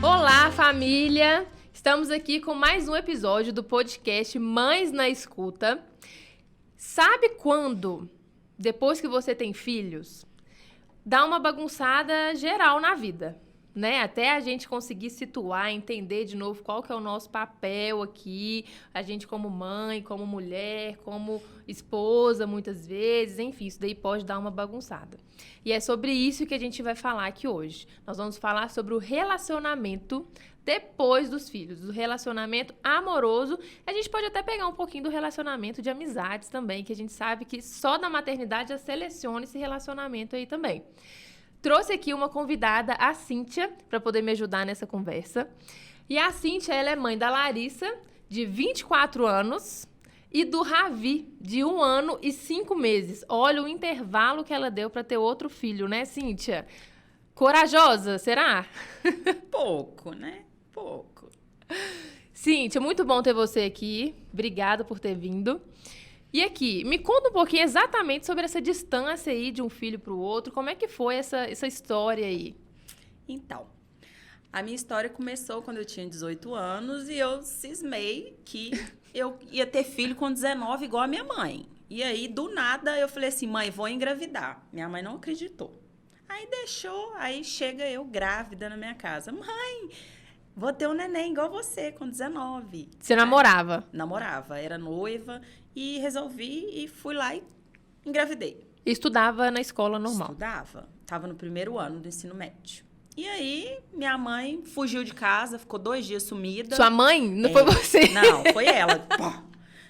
Olá, família! Estamos aqui com mais um episódio do podcast Mães na Escuta. Sabe quando, depois que você tem filhos, dá uma bagunçada geral na vida, né? Até a gente conseguir situar, entender de novo qual que é o nosso papel aqui, a gente como mãe, como mulher, como esposa, muitas vezes, enfim, isso daí pode dar uma bagunçada. E é sobre isso que a gente vai falar aqui hoje. Nós vamos falar sobre o relacionamento depois dos filhos, do relacionamento amoroso. A gente pode até pegar um pouquinho do relacionamento de amizades também, que a gente sabe que só da maternidade já seleciona esse relacionamento aí também. Trouxe aqui uma convidada, a Cíntia, para poder me ajudar nessa conversa. E a Cíntia, ela é mãe da Larissa, de 24 anos, e do Ravi, de 1 ano e 5 meses. Olha o intervalo que ela deu para ter outro filho, né, Cíntia? Corajosa, será? Pouco, né? Pouco. Cíntia, muito bom ter você aqui. Obrigada por ter vindo. E aqui, me conta um pouquinho exatamente sobre essa distância aí de um filho para o outro. Como é que foi essa história aí? Então, a minha história começou quando eu tinha 18 anos e eu cismei que eu ia ter filho com 19 igual a minha mãe. E aí, do nada, eu falei assim, mãe, vou engravidar. Minha mãe não acreditou. Aí deixou, aí chega eu grávida na minha casa. Mãe, vou ter um neném igual você, com 19. Você namorava? Namorava, era noiva e resolvi e fui lá e engravidei. Estudava na escola normal? Estudava. Estava no primeiro ano do ensino médio. E aí, minha mãe fugiu de casa, ficou 2 dias sumida. Sua mãe? Não foi você? Não, foi ela. Pô,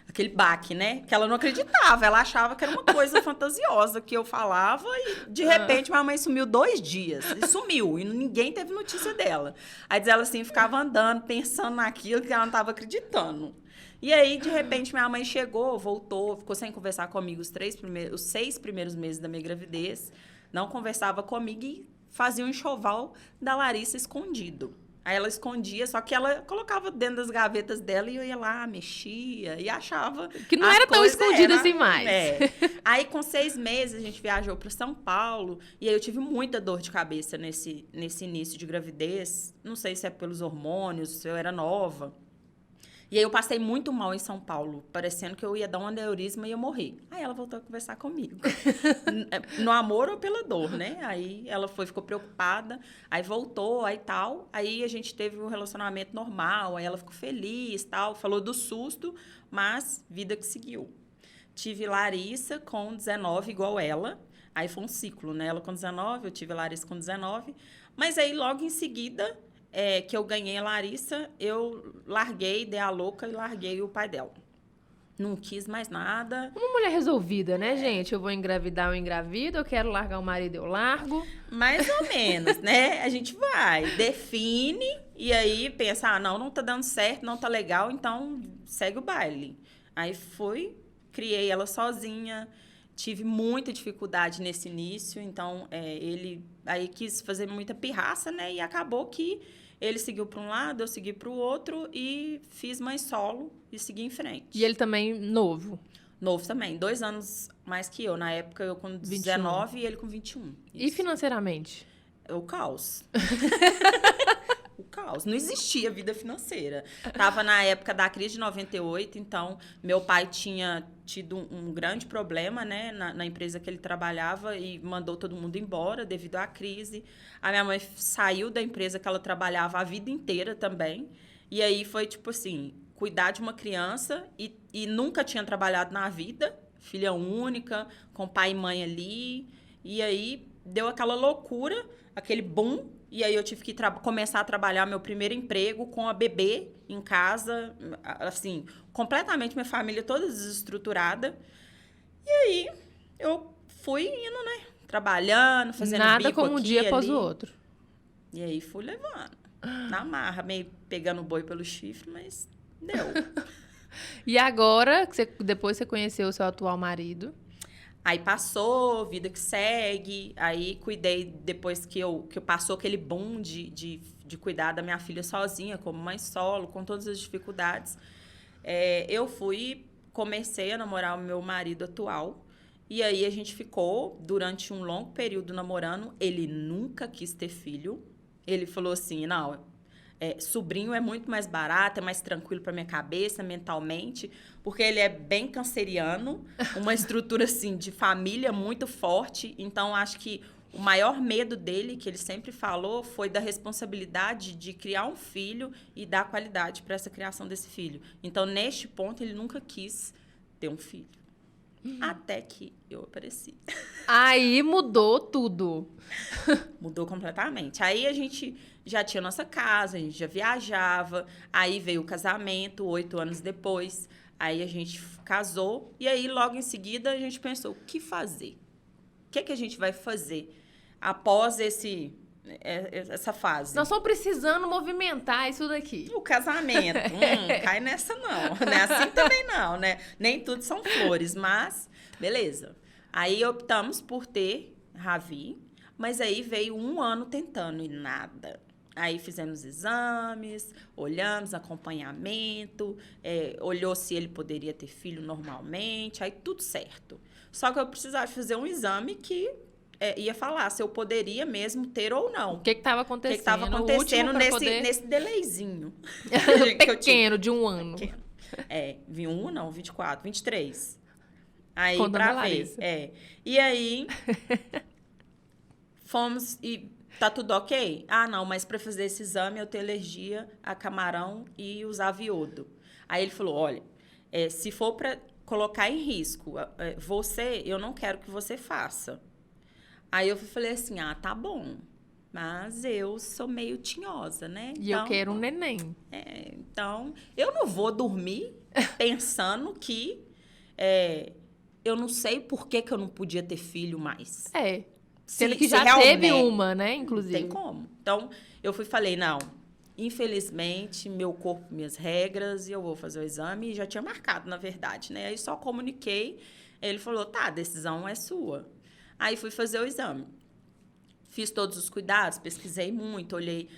aquele baque, né? Que ela não acreditava. Ela achava que era uma coisa fantasiosa que eu falava e, de repente, minha mãe sumiu 2 dias. E sumiu. E ninguém teve notícia dela. Aí, diz ela assim, ficava andando, pensando naquilo que ela não estava acreditando. E aí, de repente, minha mãe chegou, voltou, ficou sem conversar comigo os 6 primeiros meses da minha gravidez. Não conversava comigo e fazia um enxoval da Larissa escondido. Aí ela escondia, só que ela colocava dentro das gavetas dela e eu ia lá, mexia e achava... Que não era tão escondido assim mais. Aí, com 6 meses, a gente viajou para São Paulo e aí eu tive muita dor de cabeça nesse início de gravidez. Não sei se é pelos hormônios, se eu era nova. E aí eu passei muito mal em São Paulo, parecendo que eu ia dar um aneurisma e ia morrer. Aí ela voltou a conversar comigo. No amor ou pela dor, né? Aí ela ficou preocupada, aí voltou, aí tal. Aí a gente teve um relacionamento normal, aí ela ficou feliz, tal. Falou do susto, mas vida que seguiu. Tive Larissa com 19, igual ela. Aí foi um ciclo, né? Ela com 19, eu tive Larissa com 19. Mas aí, logo em seguida... que eu ganhei a Larissa, eu larguei, dei a louca e larguei o pai dela. Não quis mais nada. Uma mulher resolvida, né, gente? Eu vou engravidar, eu engravido. Eu quero largar o marido, eu largo. Mais ou menos, né? A gente vai, define e aí pensa, não tá dando certo, não tá legal, então segue o baile. Aí fui, criei ela sozinha. Tive muita dificuldade nesse início, então ele aí quis fazer muita pirraça, né? E acabou que ele seguiu para um lado, eu segui para o outro e fiz mãe solo e segui em frente. E ele também novo? Novo também, 2 anos mais que eu. Na época, eu com 19 e ele com 21. Isso. E financeiramente? O caos. O caos. Não existia vida financeira. Estava na época da crise de 98, então meu pai tinha tido um grande problema, né, na empresa que ele trabalhava e mandou todo mundo embora devido à crise. A minha mãe saiu da empresa que ela trabalhava a vida inteira também. E aí foi tipo assim, cuidar de uma criança e nunca tinha trabalhado na vida, filha única, com pai e mãe ali. E aí deu aquela loucura, aquele boom. E aí eu tive que começar a trabalhar meu primeiro emprego com a bebê em casa, assim, completamente minha família toda desestruturada. E aí eu fui indo, né? Trabalhando, fazendo bico aqui, nada como um dia após o outro. E aí fui levando. Na marra, meio pegando o boi pelo chifre, mas deu. E agora, depois você conheceu o seu atual marido... Aí passou, vida que segue. Aí cuidei, depois que eu passou aquele boom de cuidar da minha filha sozinha, como mãe solo, com todas as dificuldades. Eu comecei a namorar o meu marido atual. E aí a gente ficou durante um longo período namorando. Ele nunca quis ter filho. Ele falou assim, não, sobrinho é muito mais barato, é mais tranquilo para minha cabeça, mentalmente, porque ele é bem canceriano, uma estrutura assim de família muito forte. Então acho que o maior medo dele, que ele sempre falou, foi da responsabilidade de criar um filho e dar qualidade para essa criação desse filho. Então, neste ponto, ele nunca quis ter um filho. Até que eu apareci. Aí mudou tudo. Mudou completamente. Aí a gente já tinha nossa casa, a gente já viajava. Aí veio o casamento, 8 anos depois. Aí a gente casou. E aí, logo em seguida, a gente pensou, o que fazer? O que é que a gente vai fazer após essa fase? Nós estamos precisando movimentar isso daqui. O casamento. Cai nessa não. Não é assim também não, né? Nem tudo são flores, mas beleza. Aí optamos por ter Ravi, mas aí veio 1 ano tentando e nada. Aí fizemos exames, olhamos acompanhamento, olhou se ele poderia ter filho normalmente, aí tudo certo. Só que eu precisava fazer um exame que ia falar se eu poderia mesmo ter ou não. O que estava acontecendo? O que estava acontecendo nesse delayzinho. Pequeno, de 1 ano. Pequeno. 21 não, 24, 23. Aí, Contando pra a ver. Larissa. E aí, fomos e tá tudo ok? Ah, não, mas para fazer esse exame eu tenho alergia a camarão e usar iodo. Aí ele falou, olha, se for para colocar em risco eu não quero que você faça. Aí eu falei assim, tá bom, mas eu sou meio tinhosa, né? E eu quero um neném. Então, eu não vou dormir pensando que eu não sei por que eu não podia ter filho mais. Sendo que já teve uma, né, inclusive. Não tem como. Então, eu falei, não, infelizmente, meu corpo, minhas regras, e eu vou fazer o exame. E já tinha marcado, na verdade, né? Aí só comuniquei, ele falou, tá, a decisão é sua. Aí fui fazer o exame. Fiz todos os cuidados, pesquisei muito, olhei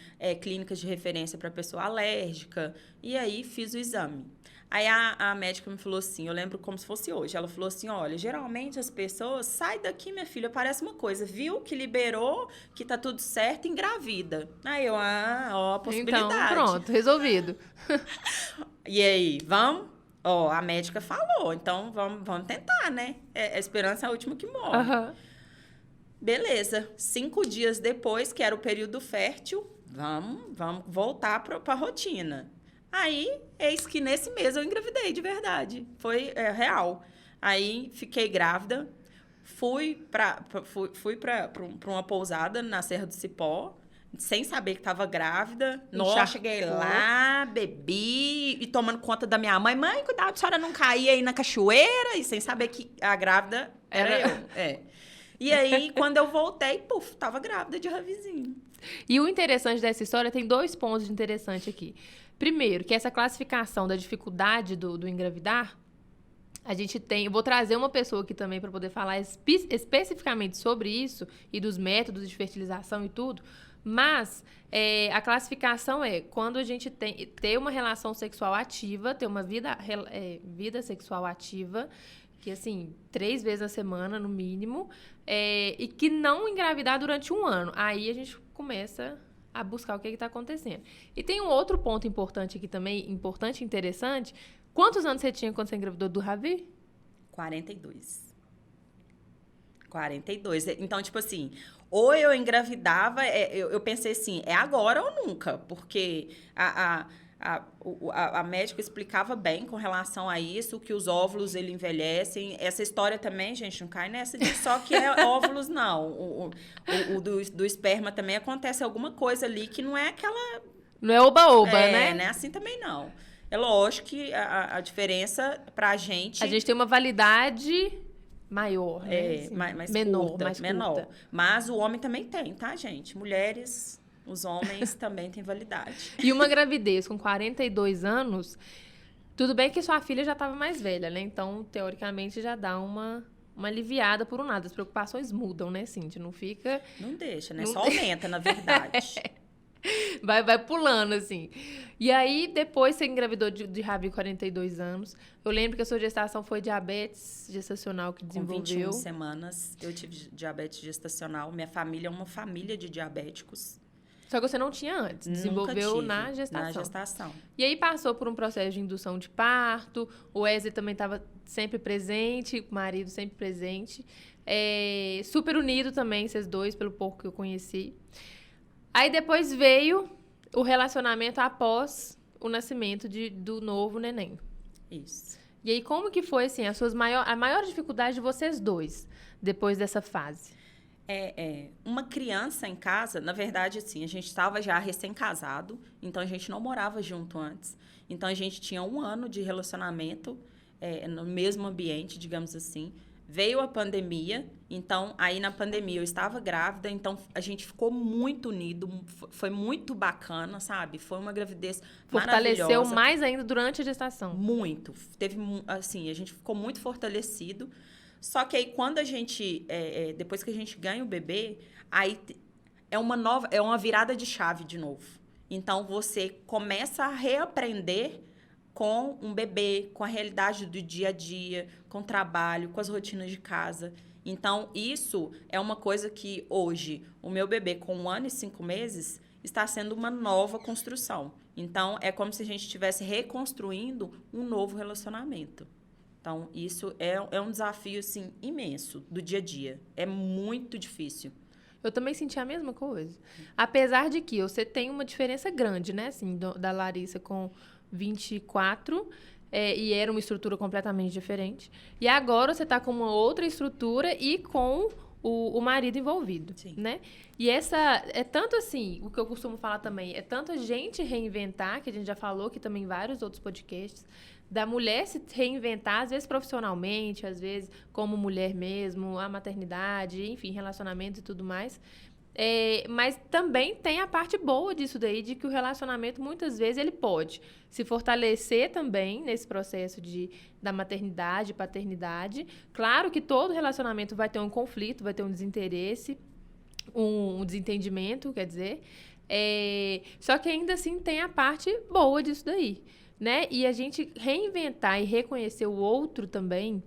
clínicas de referência para pessoa alérgica, e aí fiz o exame. Aí a médica me falou assim, eu lembro como se fosse hoje, ela falou assim, olha, geralmente as pessoas, sai daqui, minha filha, parece uma coisa, viu que liberou, que tá tudo certo, engravida. Aí eu, a possibilidade. Então, pronto, resolvido. E aí, vamos? A médica falou, então vamos tentar, né? A esperança é a última que morre. Uhum. Beleza, 5 dias depois, que era o período fértil, vamos voltar para a rotina. Aí, eis que nesse mês eu engravidei de verdade. Foi real. Aí, fiquei grávida. Fui para uma pousada na Serra do Cipó, sem saber que estava grávida. Nossa, cheguei lá, bebi e tomando conta da minha mãe. Mãe, cuidado, a senhora não cair aí na cachoeira. E sem saber que a grávida era eu. E aí, quando eu voltei, tava grávida de Ravizinho. E o interessante dessa história, tem 2 pontos interessantes aqui. Primeiro, que essa classificação da dificuldade do engravidar, a gente tem... Eu vou trazer uma pessoa aqui também para poder falar especificamente sobre isso e dos métodos de fertilização e tudo, mas a classificação quando a gente tem uma relação sexual ativa, ter uma vida sexual ativa, que assim, 3 vezes na semana, no mínimo, e que não engravidar durante 1 ano. Aí a gente começa a buscar o que está acontecendo. E tem um outro ponto importante aqui também, importante e interessante. Quantos anos você tinha quando você engravidou do Ravi? 42. Então, tipo assim, ou eu engravidava, eu pensei assim, é agora ou nunca, porque a médica explicava bem com relação a isso, que os óvulos, ele envelhecem. Essa história também, gente, não cai nessa de só que é óvulos, não. O do esperma também acontece alguma coisa ali que não é aquela... Não é oba-oba, né? Não é assim também, não. É lógico que a diferença pra gente... A gente tem uma validade maior, né? Assim, mais menor, curta, mais menor. curta. Mas o homem também tem, tá, gente? Mulheres... Os homens também têm validade. E uma gravidez com 42 anos, tudo bem que sua filha já estava mais velha, né? Então, teoricamente, já dá uma aliviada por um lado. As preocupações mudam, né, Cintia? Não fica... Não deixa, né? Só aumenta, na verdade. Vai pulando, assim. E aí, depois você engravidou de Rabi, 42 anos. Eu lembro que a sua gestação foi diabetes gestacional que Com desenvolveu. 21 semanas, eu tive diabetes gestacional. Minha família é uma família de diabéticos. Só que você não tinha antes, desenvolveu na gestação. Na gestação. E aí passou por um processo de indução de parto, o Wesley também estava sempre presente, o marido sempre presente. Super unido também, vocês dois, pelo pouco que eu conheci. Aí depois veio o relacionamento após o nascimento do novo neném. Isso. E aí, como que foi, assim, a maior dificuldade de vocês dois, depois dessa fase? Uma criança em casa, na verdade, assim, a gente estava já recém-casado, então a gente não morava junto antes. Então, a gente tinha 1 ano de relacionamento no mesmo ambiente, digamos assim. Veio a pandemia, então, aí na pandemia eu estava grávida, então a gente ficou muito unido, foi muito bacana, sabe? Foi uma gravidez Fortaleceu maravilhosa. mais ainda durante a gestação. Muito. Assim, a gente ficou muito fortalecido. Só que aí, quando a gente, depois que a gente ganha o bebê, aí é uma virada de chave de novo. Então, você começa a reaprender com um bebê, com a realidade do dia a dia, com o trabalho, com as rotinas de casa. Então, isso é uma coisa que hoje, o meu bebê com 1 ano e 5 meses, está sendo uma nova construção. Então, é como se a gente estivesse reconstruindo um novo relacionamento. Então, isso é um desafio, assim, imenso do dia a dia. É muito difícil. Eu também senti a mesma coisa. Apesar de que você tem uma diferença grande, né? Assim, da Larissa com 24, e era uma estrutura completamente diferente. E agora você está com uma outra estrutura e com o marido envolvido, Sim. Né? E é tanto assim, o que eu costumo falar também, é tanto a gente reinventar, que a gente já falou aqui também em vários outros podcasts, da mulher se reinventar, às vezes profissionalmente, às vezes como mulher mesmo, a maternidade, enfim, relacionamento e tudo mais. Mas também tem a parte boa disso daí, de que o relacionamento, muitas vezes, ele pode se fortalecer também nesse processo da maternidade, paternidade. Claro que todo relacionamento vai ter um conflito, vai ter um desinteresse, um desentendimento, quer dizer. Só que ainda assim tem a parte boa disso daí, né? E a gente reinventar e reconhecer o outro também,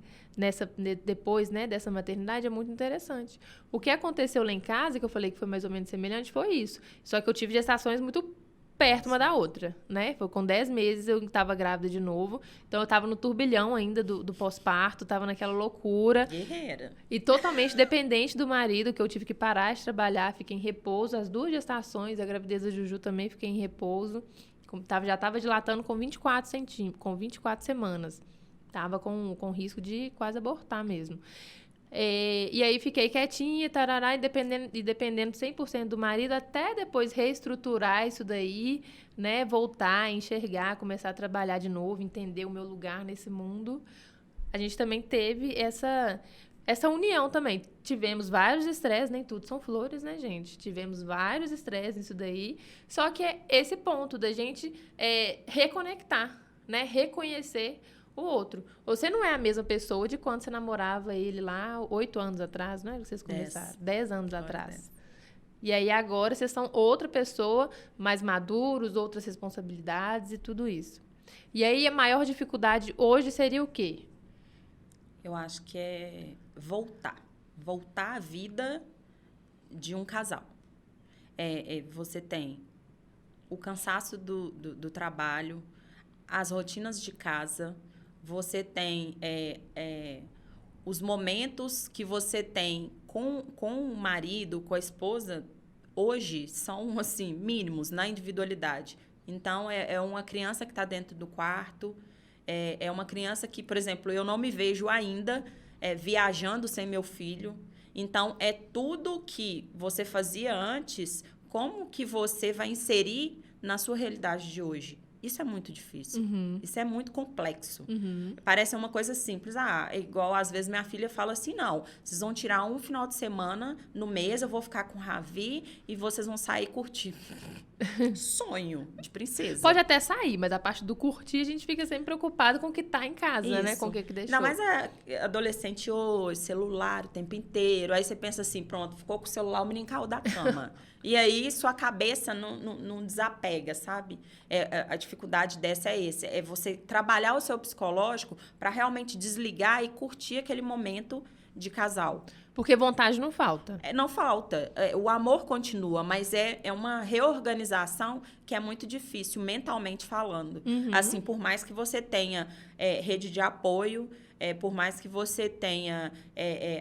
depois, né, dessa maternidade, é muito interessante. O que aconteceu lá em casa, que eu falei que foi mais ou menos semelhante, foi isso. Só que eu tive gestações muito perto uma da outra, né? Foi com 10 meses eu estava grávida de novo. Então, eu estava no turbilhão ainda do pós-parto, estava naquela loucura. Guerreira. E totalmente dependente do marido, que eu tive que parar de trabalhar, fiquei em repouso. As 2 gestações, a gravidez da Juju também fiquei em repouso. Já estava dilatando com 24 semanas. Tava com risco de quase abortar mesmo. E aí fiquei quietinha, tarará, e dependendo 100% do marido, até depois reestruturar isso daí, né? Voltar a enxergar, começar a trabalhar de novo, entender o meu lugar nesse mundo. A gente também teve essa união também. Tivemos vários estresses, nem tudo são flores, né, gente? Tivemos vários estresses nisso daí. Só que é esse ponto da gente reconectar, né? Reconhecer o outro. Você não é a mesma pessoa de quando você namorava ele lá 8 anos atrás, não é? Vocês começaram? 10 anos atrás. 10. E aí agora vocês são outra pessoa, mais maduros, outras responsabilidades e tudo isso. E aí a maior dificuldade hoje seria o quê? Eu acho que é voltar. Voltar à vida de um casal. Você tem o cansaço do trabalho, as rotinas de casa, você tem os momentos que você tem com o marido, com a esposa, hoje são, assim, mínimos na individualidade. Então, é uma criança que está dentro do quarto, é uma criança que, por exemplo, eu não me vejo ainda viajando sem meu filho. Então, é tudo que você fazia antes, como que você vai inserir na sua realidade de hoje? Isso é muito difícil. Uhum. Isso é muito complexo. Uhum. Parece uma coisa simples. É igual, às vezes, minha filha fala assim, não, vocês vão tirar um final de semana no mês, eu vou ficar com o Ravi e vocês vão sair curtir. Sonho de princesa. Pode até sair, mas a parte do curtir, a gente fica sempre preocupado com o que tá em casa, né? Isso. Com o que deixou. Não, mas é adolescente hoje, celular o tempo inteiro. Aí você pensa assim, pronto, ficou com o celular, o menino caiu da cama. E aí sua cabeça não desapega, sabe? A dificuldade dessa é esse. É você trabalhar o seu psicológico para realmente desligar e curtir aquele momento de casal. Porque vontade não falta. Não falta. O amor continua, mas é uma reorganização que é muito difícil, mentalmente falando. Uhum. Assim, por mais que você tenha rede de apoio, por mais que você tenha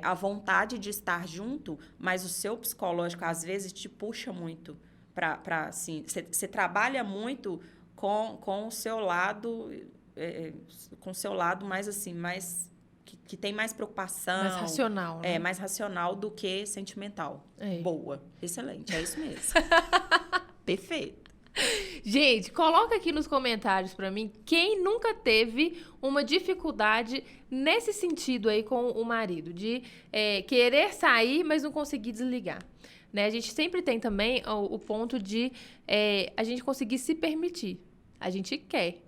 a vontade de estar junto, mas o seu psicológico, às vezes, te puxa muito para assim, você trabalha muito com o seu lado, com o seu lado mais assim, mais... Que tem mais preocupação. Mais racional, né? Mais racional do que sentimental. Boa. Excelente. É isso mesmo. Perfeito. Gente, coloca aqui nos comentários pra mim quem nunca teve uma dificuldade nesse sentido aí com o marido. De querer sair, mas não conseguir desligar. Né? A gente sempre tem também o ponto de a gente conseguir se permitir. A gente quer.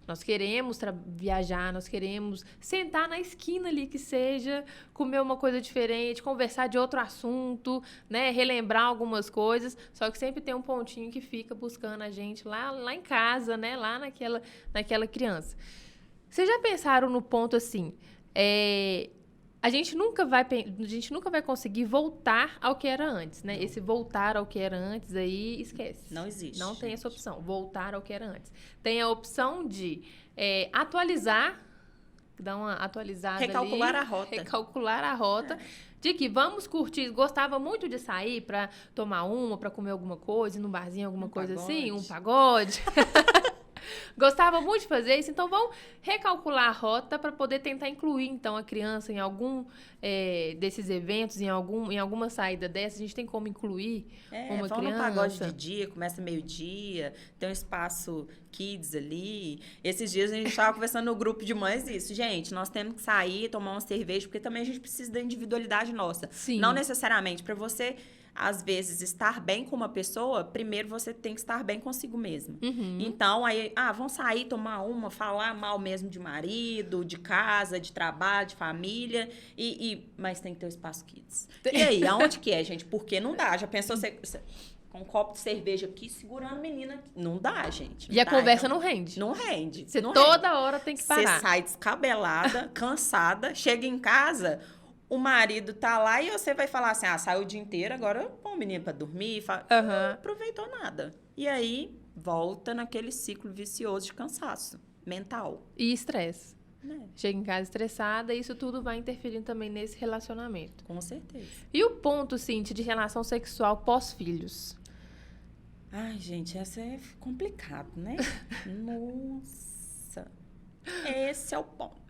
Nós queremos viajar, nós queremos sentar na esquina ali que seja, comer uma coisa diferente, conversar de outro assunto, né? Relembrar algumas coisas, só que sempre tem um pontinho que fica buscando a gente lá em casa, né? Lá naquela criança. Vocês já pensaram no ponto assim, a gente nunca vai conseguir voltar ao que era antes, né? Não. Esse voltar ao que era antes aí, esquece. Não existe. Não tem essa opção, voltar ao que era antes. Tem a opção de atualizar, dar uma atualizada recalcular ali. A rota. Recalcular a rota. De que vamos curtir, gostava muito de sair para tomar para comer alguma coisa, ir num barzinho, alguma coisa pagode. Assim, um pagode. Gostava muito de fazer isso, então vamos recalcular a rota para poder tentar incluir, então, a criança em algum desses eventos, em alguma saída dessa. A gente tem como incluir uma criança. Vamos no pagode de dia, começa meio-dia, tem um espaço kids ali. Esses dias a gente estava conversando no grupo de mães isso. Gente, nós temos que sair, tomar uma cerveja, porque também a gente precisa da individualidade nossa. Sim. Não necessariamente para você... Às vezes, estar bem com uma pessoa, primeiro você tem que estar bem consigo mesmo. Uhum. Então, aí, vão sair, tomar falar mal mesmo de marido, de casa, de trabalho, de família, mas tem que ter o espaço kids. E aí, aonde que é, gente? Porque não dá. Já pensou você com um copo de cerveja aqui, segurando a menina? Não dá, gente. Não dá, a conversa então, não rende. Não rende. Você toda hora tem que parar. Você sai descabelada, cansada, chega em casa... O marido tá lá e você vai falar assim, saiu o dia inteiro, agora põe o menino pra dormir. Não aproveitou nada. E aí, volta naquele ciclo vicioso de cansaço mental. E estresse. Chega em casa estressada e isso tudo vai interferindo também nesse relacionamento. Com certeza. E o ponto, Cintia, de relação sexual pós-filhos? Ai, gente, essa é complicado, né? Nossa. Esse é o ponto.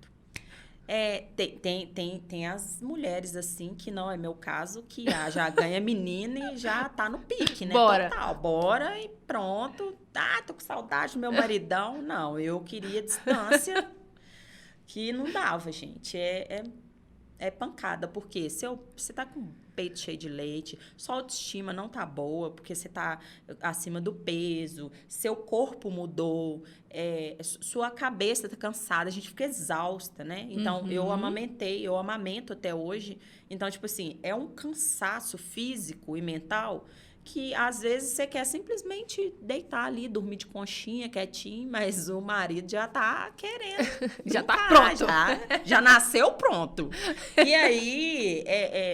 Tem as mulheres, assim, que não é meu caso, que já ganha menina e já tá no pique, né? Bora. Total, bora e pronto. Tô com saudade do meu maridão. Não, eu queria distância, que não dava, gente. É pancada, porque se você tá com o peito cheio de leite, sua autoestima não tá boa, porque você tá acima do peso, seu corpo mudou, sua cabeça tá cansada, a gente fica exausta, né? Então, eu amamento até hoje. Então, tipo assim, é um cansaço físico e mental que, às vezes, você quer simplesmente deitar ali, dormir de conchinha, quietinho, mas o marido já tá querendo. Já tá pronto. Já nasceu pronto. E aí,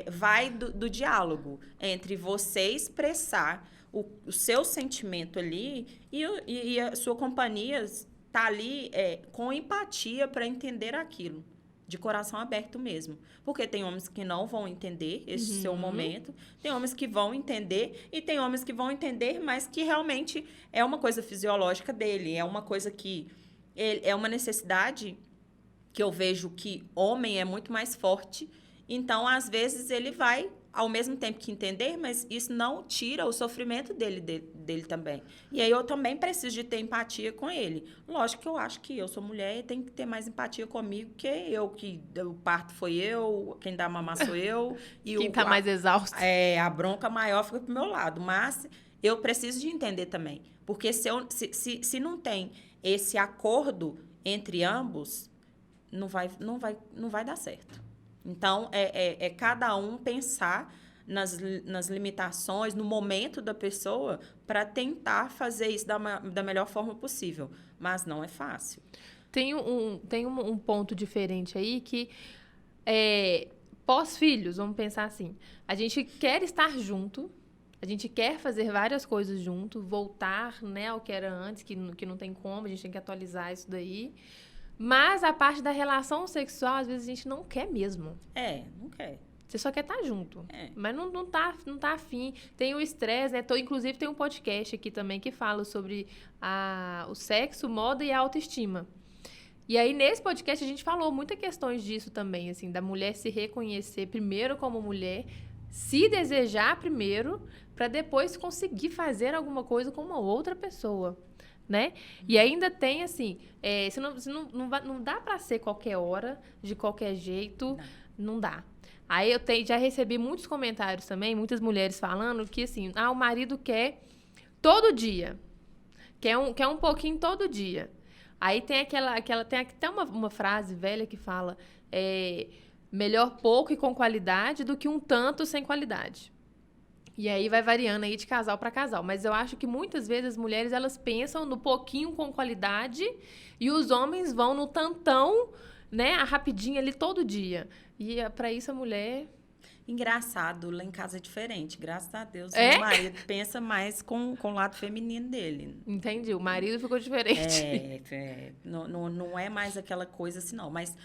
vai do diálogo entre você expressar o seu sentimento ali e a sua companhia tá ali com empatia para entender aquilo. De coração aberto mesmo. Porque tem homens que não vão entender esse seu momento, tem homens que vão entender, e tem homens que vão entender, mas que realmente é uma coisa fisiológica dele, é uma coisa que... É uma necessidade que eu vejo que homem é muito mais forte, então, às vezes, ele vai ao mesmo tempo que entender, mas isso não tira o sofrimento dele também. E aí eu também preciso de ter empatia com ele. Lógico que eu acho que eu sou mulher e tem que ter mais empatia comigo, que eu, que o parto foi eu, quem dá mamar sou eu. E quem tá mais exausto. A bronca maior fica pro meu lado. Mas eu preciso de entender também. Porque se não tem esse acordo entre ambos, não vai dar certo. Então, é cada um pensar nas limitações, no momento da pessoa, para tentar fazer isso da melhor forma possível. Mas não é fácil. Tem um ponto diferente aí que, pós-filhos, vamos pensar assim, a gente quer estar junto, a gente quer fazer várias coisas junto, voltar, né, ao que era antes, que não tem como, a gente tem que atualizar isso daí. Mas a parte da relação sexual, às vezes, a gente não quer mesmo. Não quer. Você só quer estar junto. Mas não tá afim. Tem o estresse, né? Inclusive, tem um podcast aqui também que fala sobre o sexo, moda e a autoestima. E aí, nesse podcast, a gente falou muitas questões disso também, assim, da mulher se reconhecer primeiro como mulher, se desejar primeiro, para depois conseguir fazer alguma coisa com uma outra pessoa. Né? E ainda tem, assim, não dá para ser qualquer hora, de qualquer jeito, não dá. Aí já recebi muitos comentários também, muitas mulheres falando que, assim, o marido quer todo dia, quer um pouquinho todo dia. Aí tem tem até uma frase velha que fala, melhor pouco e com qualidade do que um tanto sem qualidade. E aí vai variando aí de casal para casal. Mas eu acho que muitas vezes as mulheres, elas pensam no pouquinho com qualidade e os homens vão no tantão, né, a rapidinho ali todo dia. E para isso a mulher... Engraçado, lá em casa é diferente. Graças a Deus, meu marido pensa mais com o lado feminino dele. Entendi, o marido ficou diferente. Não é mais aquela coisa assim, não. Mas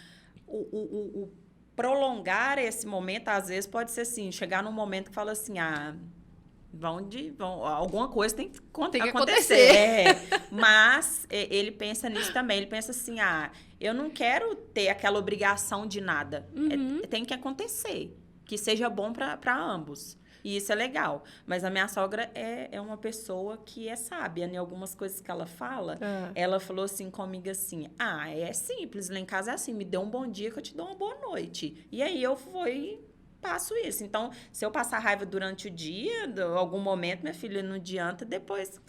o prolongar esse momento, às vezes, pode ser assim, chegar num momento que fala assim, alguma coisa tem que acontecer. Mas ele pensa nisso também, ele pensa assim, eu não quero ter aquela obrigação de nada. Tem que acontecer, que seja bom para ambos. E isso é legal. Mas a minha sogra é uma pessoa que é sábia, né? Algumas coisas que ela fala, ela falou assim comigo assim, é simples, lá em casa é assim, me dê um bom dia que eu te dou uma boa noite. E aí eu passo isso. Então, se eu passar raiva durante o dia, algum momento, minha filha, não adianta, depois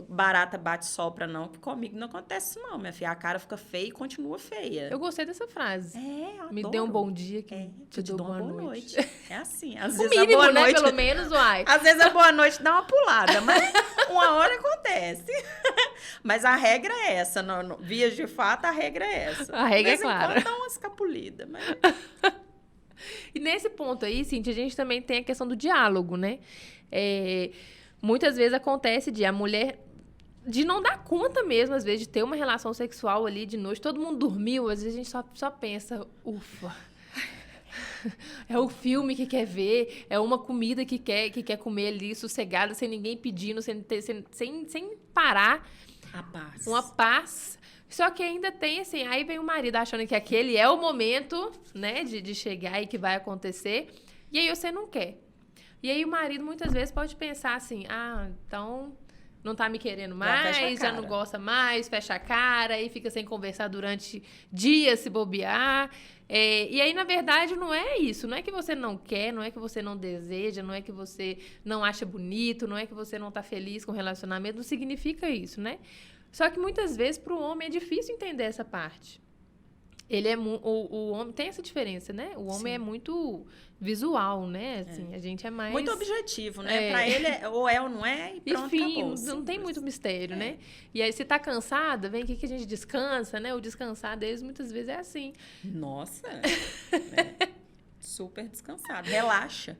barata bate sopra não, que comigo não acontece isso não, minha filha. A cara fica feia e continua feia. Eu gostei dessa frase. Adoro. Me dê um bom dia que te dou uma boa noite. É assim, às o vezes mínimo, a boa né? noite... Pelo menos, uai. Às vezes a boa noite dá uma pulada, mas uma hora acontece. Mas a regra é essa, vias de fato, a regra é essa. A regra é clara. Quando dá uma escapulida, mas... E nesse ponto aí, Cíntia, a gente também tem a questão do diálogo, né? Muitas vezes acontece a mulher de não dar conta mesmo, às vezes, de ter uma relação sexual ali de noite. Todo mundo dormiu, às vezes a gente só pensa, ufa. É o filme que quer ver, é uma comida que quer comer ali, sossegada, sem ninguém pedindo, sem parar. A paz. Uma paz. Só que ainda tem, assim, aí vem o marido achando que aquele é o momento, né, de chegar e que vai acontecer, e aí você não quer. E aí o marido muitas vezes pode pensar assim, então não tá me querendo mais, já não gosta mais, fecha a cara e fica sem conversar durante dias, se bobear. E aí, na verdade, não é isso. Não é que você não quer, não é que você não deseja, não é que você não acha bonito, não é que você não tá feliz com o relacionamento, não significa isso, né? Só que muitas vezes para o homem é difícil entender essa parte. Ele o homem tem essa diferença, né? O homem é muito visual, né? Assim, a gente é mais... Muito objetivo, né? Pra ele, ou é ou não é, e pronto, acabou. Não tem muito mistério, né? E aí, se tá cansada, vem aqui que a gente descansa, né? O descansar deles, muitas vezes, é assim. Nossa! Super descansado. Relaxa,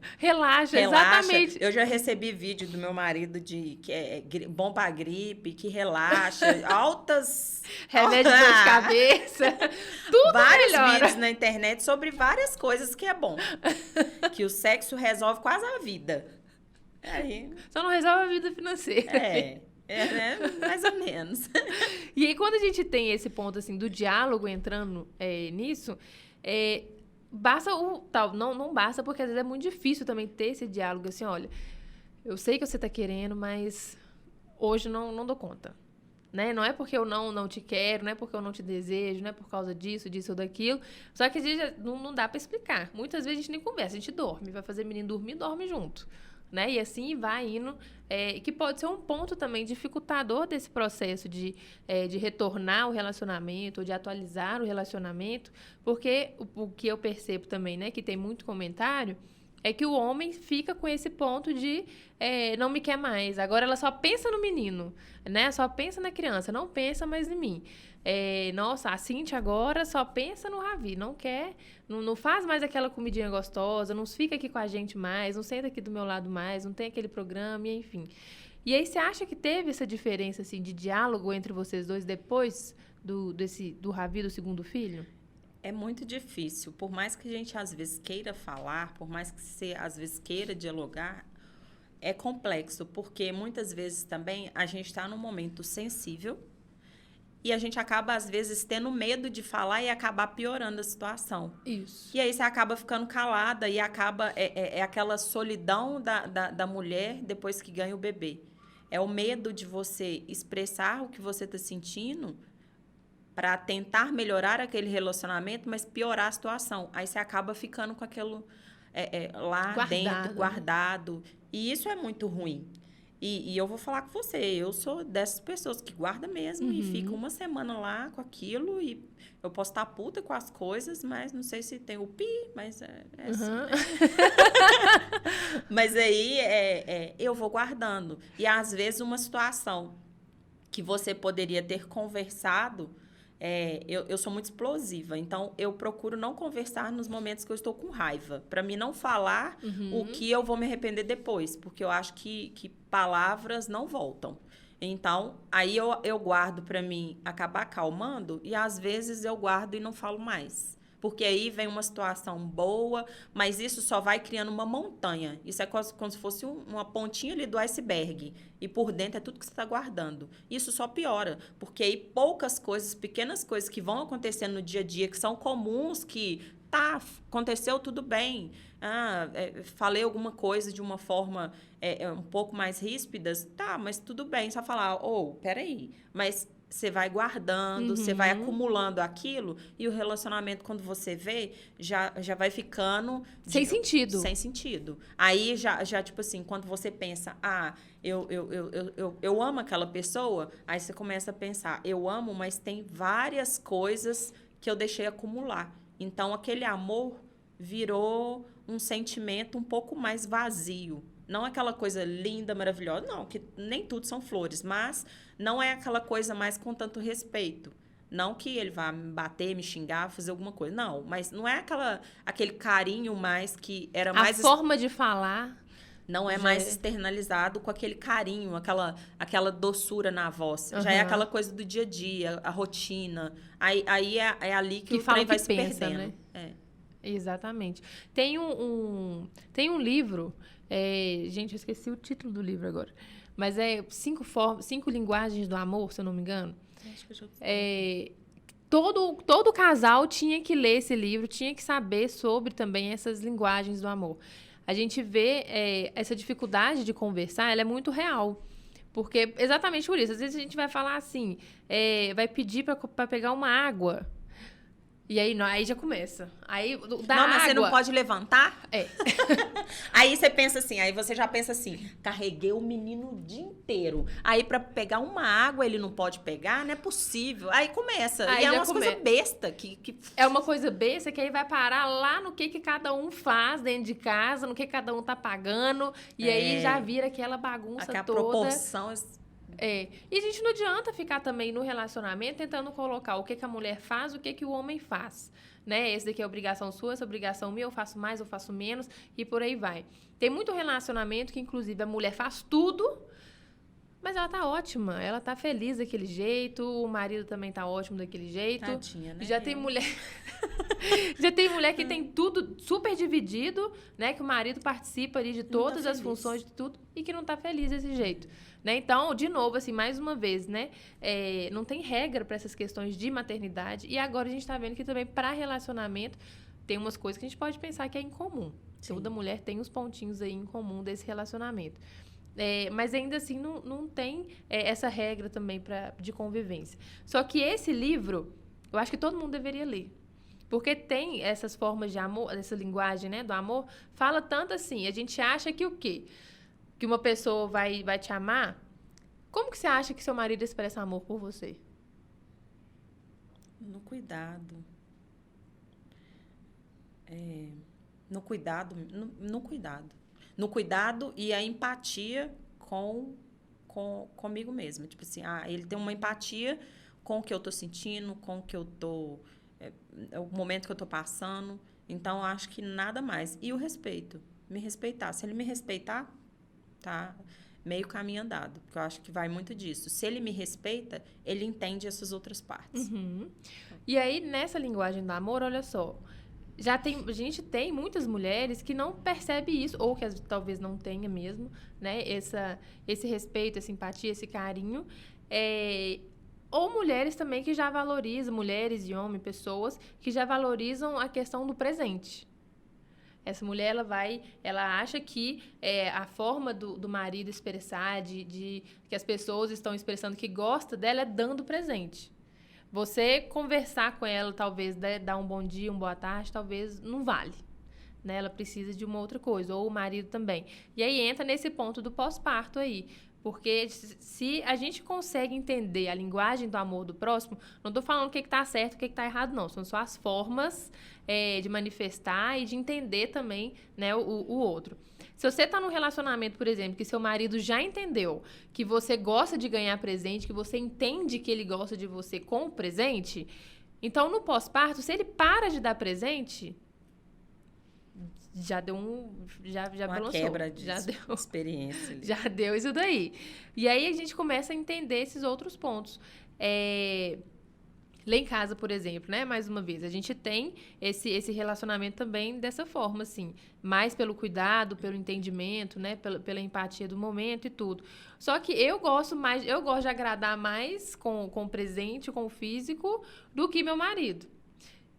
exatamente. Eu já recebi vídeo do meu marido que é bom pra gripe, que relaxa, altas... Remédio de dor de cabeça, tudo vários melhora. Vídeos na internet sobre várias coisas que é bom. Que o sexo resolve quase a vida. Aí... Só não resolve a vida financeira. Né? Mais ou menos. E aí, quando a gente tem esse ponto, assim, do diálogo entrando nisso... basta o tal, não basta, porque às vezes é muito difícil também ter esse diálogo assim, olha, eu sei que você tá querendo, mas hoje não dou conta. Né? Não é porque eu não te quero, não é porque eu não te desejo, não é por causa disso ou daquilo. Só que a gente não dá pra explicar. Muitas vezes a gente nem conversa, a gente dorme. Vai fazer menino dormir, dorme junto. Né? E assim vai indo. Que pode ser um ponto também dificultador desse processo de retornar o relacionamento, ou de atualizar o relacionamento. Porque o que eu percebo também, né, que tem muito comentário, é que o homem fica com esse ponto de não me quer mais. Agora ela só pensa no menino, né? Só pensa na criança, não pensa mais em mim. Nossa, a Cintia agora só pensa no Ravi, não quer, não faz mais aquela comidinha gostosa, não fica aqui com a gente mais, não senta aqui do meu lado mais, não tem aquele programa, e enfim. E aí você acha que teve essa diferença assim, de diálogo entre vocês dois depois do Ravi, do segundo filho? É muito difícil. Por mais que a gente, às vezes, queira falar, por mais que você, às vezes, queira dialogar, é complexo, porque muitas vezes também a gente está num momento sensível e a gente acaba, às vezes, tendo medo de falar e acabar piorando a situação. Isso. E aí você acaba ficando calada e acaba... É aquela solidão da mulher depois que ganha o bebê. É o medo de você expressar o que você está sentindo para tentar melhorar aquele relacionamento, mas piorar a situação. Aí você acaba ficando com aquilo lá dentro, guardado. E isso é muito ruim. E eu vou falar com você, eu sou dessas pessoas que guarda mesmo e fica uma semana lá com aquilo e eu posso estar puta com as coisas, mas não sei se tem o pi, mas assim. Mas aí eu vou guardando. E às vezes uma situação que você poderia ter conversado... eu sou muito explosiva, então eu procuro não conversar nos momentos que eu estou com raiva, para mim não falar o que eu vou me arrepender depois, porque eu acho que palavras não voltam. Então, aí eu guardo para mim acabar acalmando e às vezes eu guardo e não falo mais. Porque aí vem uma situação boa, mas isso só vai criando uma montanha. Isso é como se fosse uma pontinha ali do iceberg. E por dentro é tudo que você está guardando. Isso só piora, porque aí poucas coisas, pequenas coisas que vão acontecendo no dia a dia, que são comuns, que aconteceu tudo bem. Falei alguma coisa de uma forma um pouco mais ríspida, mas tudo bem. Só falar, peraí, mas... Você vai guardando, você vai acumulando aquilo e o relacionamento, quando você vê, já vai ficando... Sem sentido. Sem sentido. Aí, já tipo assim, quando você pensa, eu amo aquela pessoa, aí você começa a pensar, eu amo, mas tem várias coisas que eu deixei acumular. Então, aquele amor virou um sentimento um pouco mais vazio. Não aquela coisa linda, maravilhosa, não, que nem tudo são flores, mas não é aquela coisa mais com tanto respeito. Não que ele vá me bater, me xingar, fazer alguma coisa, não. Mas não é aquele carinho mais que era mais... A forma de falar... Não é mais externalizado com aquele carinho, aquela doçura na voz. Já é aquela coisa do dia a dia, a rotina. Aí é ali que o trem vai se perdendo. Né? Exatamente. Tem um livro... gente, eu esqueci o título do livro agora. Mas é 5 linguagens do amor, se eu não me engano. Acho que eu já sei. Todo casal tinha que ler esse livro, tinha que saber sobre também essas linguagens do amor. A gente vê essa dificuldade de conversar, ela é muito real. Porque, exatamente por isso, às vezes a gente vai falar assim, vai pedir para pegar uma água. E aí já começa. Aí, mas você não pode levantar? É. Aí você pensa assim, aí você já pensa assim, carreguei o menino o dia inteiro. Aí pra pegar uma água ele não pode pegar? Não é possível. Aí começa. Aí e é uma coisa besta. É uma coisa besta que aí vai parar lá no que cada um faz dentro de casa, no que cada um tá pagando. E aí já vira aquela bagunça toda. A proporção... E a gente não adianta ficar também no relacionamento tentando colocar o que a mulher faz, o que o homem faz, né? Esse daqui é obrigação sua, essa é obrigação minha, eu faço mais, eu faço menos, e por aí vai. Tem muito relacionamento que, inclusive, a mulher faz tudo, mas ela tá ótima, ela tá feliz daquele jeito, o marido também tá ótimo daquele jeito. Tadinha, né? Já tem mulher... Já tem mulher que tem tudo super dividido, né? Que o marido participa ali de todas as funções de tudo e que não tá feliz desse jeito. Né? Então, de novo, assim, mais uma vez, né? Não tem regra para essas questões de maternidade. E agora a gente está vendo que também para relacionamento tem umas coisas que a gente pode pensar que é incomum. Sim. Toda mulher tem os pontinhos aí em comum desse relacionamento. Mas ainda assim não tem essa regra também de convivência. Só que esse livro, eu acho que todo mundo deveria ler. Porque tem essas formas de amor, essa linguagem, né, do amor, fala tanto assim. A gente acha que o quê? Que uma pessoa vai te amar. Como que você acha que seu marido expressa amor por você? No cuidado. No cuidado. No cuidado. No cuidado e a empatia comigo mesma. Tipo assim, ele tem uma empatia com o que eu tô sentindo, com o que eu tô... o momento que eu tô passando. Então, acho que nada mais. E o respeito. Me respeitar. Se ele me respeitar, tá meio caminho andado. Porque eu acho que vai muito disso. Se ele me respeita, ele entende essas outras partes. Uhum. E aí, nessa linguagem do amor, olha só. A gente tem muitas mulheres que não percebem isso, ou que talvez não tenha mesmo, né? Esse respeito, essa empatia, esse carinho. Ou mulheres também que já valorizam, mulheres e homens, pessoas que já valorizam a questão do presente. Essa mulher, ela acha que a forma do marido expressar, que as pessoas estão expressando que gosta dela é dando presente. Você conversar com ela, talvez, dar um bom dia, uma boa tarde, talvez não vale. Né? Ela precisa de uma outra coisa, ou o marido também. E aí entra nesse ponto do pós-parto aí. Porque se a gente consegue entender a linguagem do amor do próximo, não estou falando o que está certo e o que está errado, não. São só as formas de manifestar e de entender também, né, o outro. Se você está num relacionamento, por exemplo, que seu marido já entendeu que você gosta de ganhar presente, que você entende que ele gosta de você com o presente, então no pós-parto, se ele para de dar presente, já deu já uma balançou. Quebra de experiência. Ali. Já deu isso daí. E aí a gente começa a entender esses outros pontos. Lá em casa, por exemplo, né? Mais uma vez, a gente tem esse relacionamento também dessa forma, assim. Mais pelo cuidado, pelo entendimento, né? Pela empatia do momento e tudo. Só que eu gosto de agradar mais com o presente, com o físico, do que meu marido.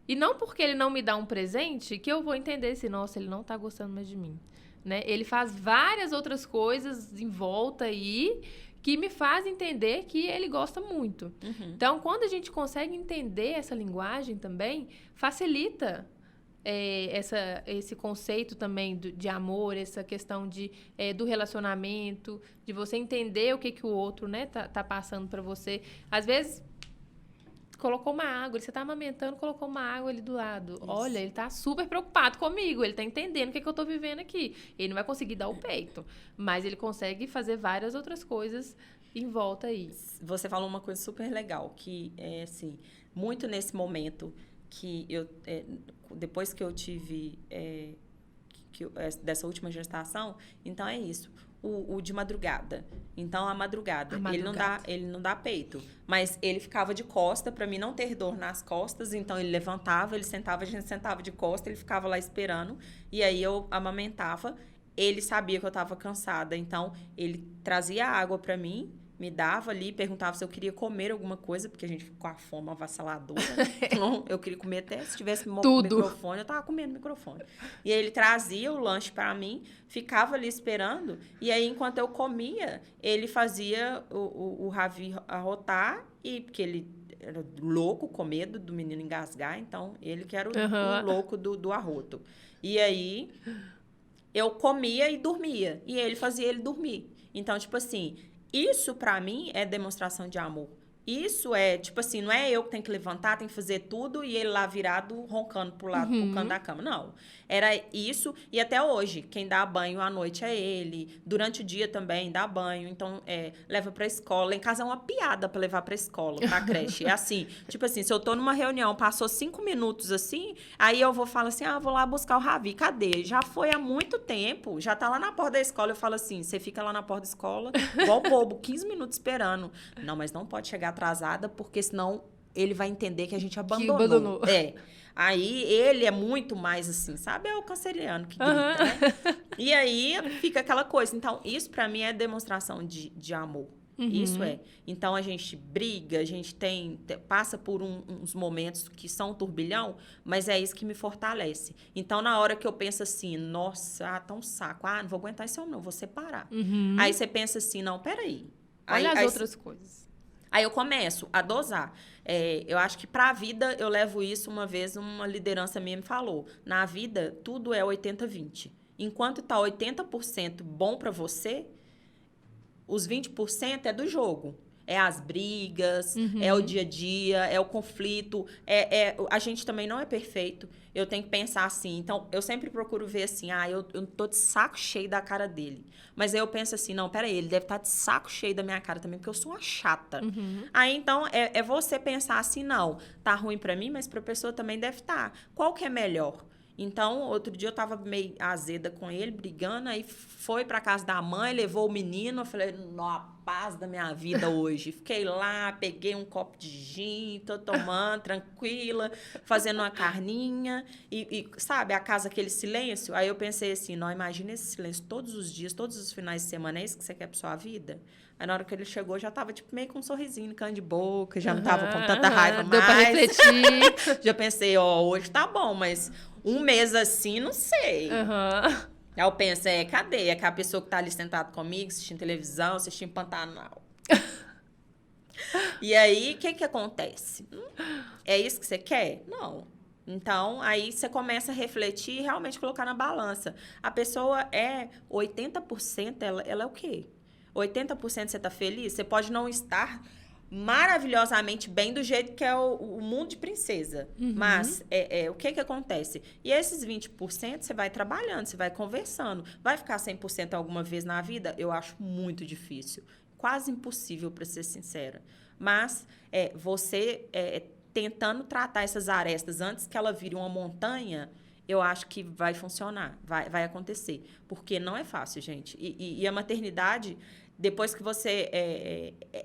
E não porque ele não me dá um presente que eu vou entender se, nossa, ele não tá gostando mais de mim. Né? Ele faz várias outras coisas em volta aí que me fazem entender que ele gosta muito. Uhum. Então, quando a gente consegue entender essa linguagem também, facilita esse conceito também de amor, essa questão do relacionamento, de você entender o que o outro, né, tá passando para você. Às vezes, colocou uma água, você tá amamentando, colocou uma água ali do lado. Isso. Olha, ele tá super preocupado comigo, ele tá entendendo o que eu tô vivendo aqui. Ele não vai conseguir dar o peito, mas ele consegue fazer várias outras coisas em volta aí. Você falou uma coisa super legal, que é assim, muito nesse momento que eu, depois que eu tive dessa última gestação, então é isso. O de madrugada. Então, a madrugada. Ele não dá peito. Mas ele ficava de costa para mim não ter dor nas costas. Então, ele levantava, ele sentava, a gente sentava de costa, ele ficava lá esperando. E aí, eu amamentava. Ele sabia que eu estava cansada. Então, ele trazia água para mim, me dava ali, perguntava se eu queria comer alguma coisa, porque a gente ficou com a fome avassaladora. Então, eu queria comer até, se tivesse microfone, eu tava comendo microfone. E aí, ele trazia o lanche para mim, ficava ali esperando, e aí, enquanto eu comia, ele fazia o Ravi arrotar, porque ele era louco, com medo do menino engasgar, então, ele que era o louco do arroto. E aí, eu comia e dormia, e ele fazia ele dormir. Então, tipo assim... Isso, pra mim, é demonstração de amor. Isso é, tipo assim, não é eu que tenho que levantar, tenho que fazer tudo e ele lá virado, roncando pro lado, pro canto da cama. Não. Era isso. E até hoje, quem dá banho à noite é ele. Durante o dia também dá banho. Então, leva pra escola. Em casa é uma piada pra levar pra escola, pra creche. É assim, tipo assim, se eu tô numa reunião, passou 5 minutos assim, aí eu vou falar assim, vou lá buscar o Ravi. Cadê? Já foi há muito tempo. Já tá lá na porta da escola. Eu falo assim, você fica lá na porta da escola, igual bobo, 15 minutos esperando. Não, mas não pode chegar atrasada, porque senão ele vai entender que a gente abandonou. Aí ele é muito mais assim, sabe? É o canceriano que grita, né? E aí fica aquela coisa. Então, isso pra mim é demonstração de amor. Isso é. Então, a gente briga, a gente passa por uns momentos que são um turbilhão, mas é isso que me fortalece. Então, na hora que eu penso assim, nossa, tá um saco. Não vou aguentar esse homem, não, vou separar. Aí você pensa assim, não, peraí. Olha as outras coisas. Aí eu começo a dosar. Eu acho que para a vida, eu levo isso uma vez, uma liderança minha me falou. Na vida, tudo é 80-20. Enquanto tá 80% bom para você, os 20% é do jogo. É as brigas, é o dia a dia, é o conflito. A gente também não é perfeito. Eu tenho que pensar assim. Então, eu sempre procuro ver assim, eu tô de saco cheio da cara dele. Mas aí eu penso assim, não, peraí, ele deve estar de saco cheio da minha cara também, porque eu sou uma chata. Aí, então, é você pensar assim, não, tá ruim pra mim, mas pra pessoa também deve estar. Qual que é melhor? Então, outro dia eu tava meio azeda com ele, brigando, aí foi pra casa da mãe, levou o menino, eu falei, a paz da minha vida hoje. Fiquei lá, peguei um copo de gin, tô tomando, tranquila, fazendo uma carninha, e sabe, a casa, aquele silêncio. Aí eu pensei assim, não, imagina esse silêncio todos os dias, todos os finais de semana, é isso que você quer pra sua vida? Aí na hora que ele chegou, já tava tipo meio com um sorrisinho, canto de boca, já não tava com tanta raiva mais. Deu pra refletir. Já pensei, hoje tá bom, mas um mês assim, não sei. Aí eu penso, cadê? É aquela pessoa que tá ali sentada comigo, assistindo televisão, assistindo Pantanal. E aí, o que acontece? É isso que você quer? Não. Então, aí você começa a refletir e realmente colocar na balança. A pessoa 80%, ela é o quê? 80% você tá feliz? Você pode não estar maravilhosamente bem do jeito que é o mundo de princesa. Mas o que acontece? E esses 20% você vai trabalhando, você vai conversando. Vai ficar 100% alguma vez na vida? Eu acho muito difícil. Quase impossível, para ser sincera. Mas você tentando tratar essas arestas antes que ela vire uma montanha, eu acho que vai funcionar, vai acontecer. Porque não é fácil, gente. E a maternidade, depois que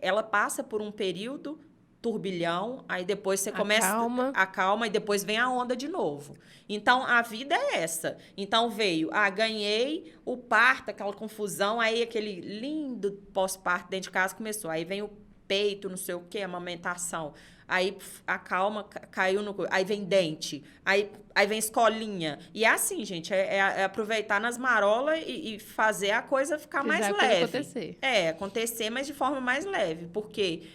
ela passa por um período turbilhão, aí depois você começa a calma e depois vem a onda de novo. Então, a vida é essa. Então, veio, ganhei o parto, aquela confusão, aí aquele lindo pós-parto dentro de casa começou. Aí vem o peito, não sei o quê, amamentação. Aí a calma caiu no... Aí vem dente, aí vem escolinha. E é assim, gente, é aproveitar nas marolas e fazer a coisa ficar mais leve. Acontecer. Acontecer, mas de forma mais leve. Porque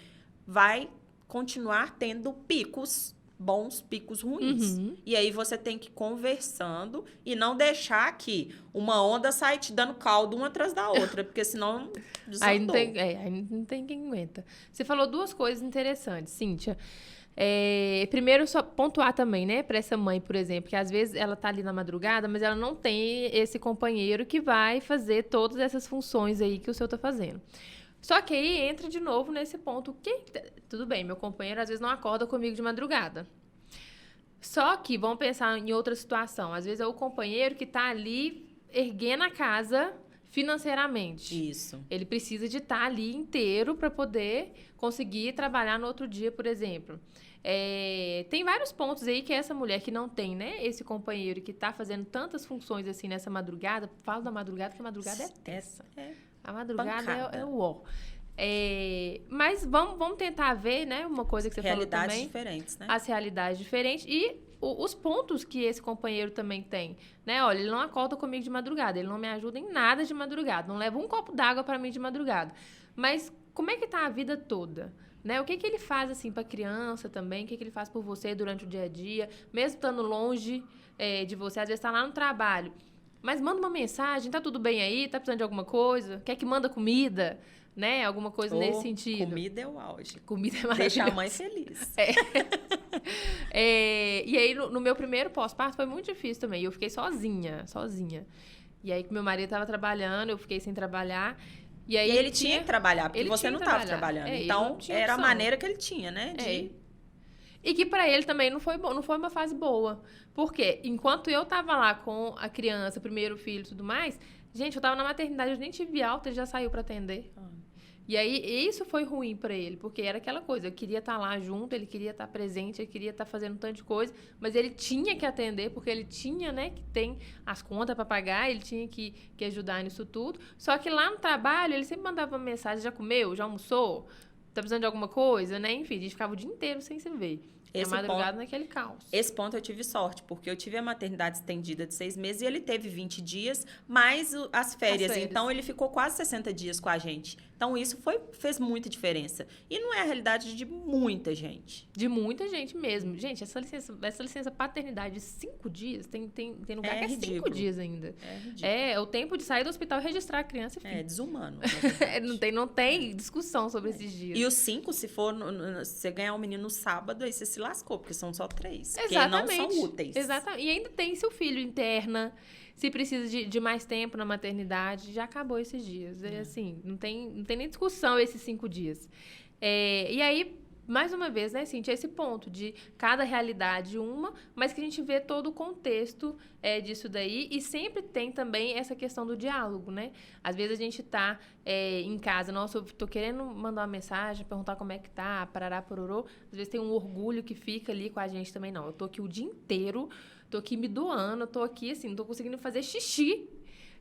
vai continuar tendo picos bons, picos ruins. E aí você tem que ir conversando e não deixar que uma onda saia te dando caldo uma atrás da outra, porque senão desandou. Aí não tem quem aguenta. Você falou duas coisas interessantes, Cíntia. Primeiro, só pontuar também, né, para essa mãe, por exemplo, que às vezes ela tá ali na madrugada, mas ela não tem esse companheiro que vai fazer todas essas funções aí que o seu tá fazendo. Só que aí entra de novo nesse ponto. Tudo bem, meu companheiro às vezes não acorda comigo de madrugada. Só que vamos pensar em outra situação. Às vezes é o companheiro que tá ali erguendo a casa financeiramente. Isso. Ele precisa de estar ali inteiro para poder conseguir trabalhar no outro dia, por exemplo. Tem vários pontos aí que essa mulher que não tem, né, esse companheiro que tá fazendo tantas funções assim nessa madrugada. Falo da madrugada, que a madrugada é tensa. A madrugada é o ó. Mas vamos tentar ver, né, uma coisa que você falou também. Realidades diferentes, né? As realidades diferentes e os pontos que esse companheiro também tem, né? Olha, ele não acorda comigo de madrugada, ele não me ajuda em nada de madrugada, não leva um copo d'água para mim de madrugada. Mas como é que tá a vida toda? Né? O que ele faz assim para a criança também? O que ele faz por você durante o dia a dia? Mesmo estando longe de você, às vezes está lá no trabalho. Mas manda uma mensagem, tá tudo bem aí? Tá precisando de alguma coisa? Quer que manda comida? Né? Alguma coisa nesse sentido. Comida é o auge. Comida é maravilhosa. Deixa a mãe feliz. E aí, no meu primeiro pós-parto, foi muito difícil também. Eu fiquei sozinha. E aí, que meu marido estava trabalhando, eu fiquei sem trabalhar. E aí ele tinha que trabalhar, porque você não estava trabalhando. Então, era a maneira que ele tinha, né? E que para ele também não foi bom, não foi uma fase boa. Porque enquanto eu tava lá com a criança, primeiro filho e tudo mais, gente, eu tava na maternidade, eu nem tive alta, ele já saiu para atender. E aí, isso foi ruim para ele, porque era aquela coisa, eu queria estar lá junto, ele queria estar presente, ele queria estar fazendo um tanto de coisa, mas ele tinha que atender, porque ele tinha, né, que tem as contas para pagar, ele tinha que ajudar nisso tudo. Só que lá no trabalho, ele sempre mandava uma mensagem, já comeu, já almoçou, tá precisando de alguma coisa, né? Enfim, a gente ficava o dia inteiro sem se ver. A madrugada naquele caos. Esse ponto eu tive sorte, porque eu tive a maternidade estendida de 6 meses e ele teve 20 dias, mais as férias. Então, ele ficou quase 60 dias com a gente. Então, isso fez muita diferença. E não é a realidade de muita gente. De muita gente mesmo. Gente, essa licença paternidade de 5 dias, tem lugar que é 5 dias ainda. É ridículo. É o tempo de sair do hospital e registrar a criança. É desumano. não tem discussão sobre esses dias. E os 5, se for você ganhar um menino no sábado, aí você se lascou, porque são só 3. Exatamente. Porque não são úteis. Exatamente. E ainda tem seu filho interna, se precisa de mais tempo na maternidade, já acabou esses dias. É assim, não tem nem discussão esses 5 dias. E aí, mais uma vez, né, Cíntia, esse ponto de cada realidade mas que a gente vê todo o contexto disso daí, e sempre tem também essa questão do diálogo, né? Às vezes a gente tá em casa, nossa, eu tô querendo mandar uma mensagem, perguntar como é que tá, parará, pororô, às vezes tem um orgulho que fica ali com a gente também, não, eu tô aqui o dia inteiro, tô aqui me doando, eu tô aqui, assim, não tô conseguindo fazer xixi,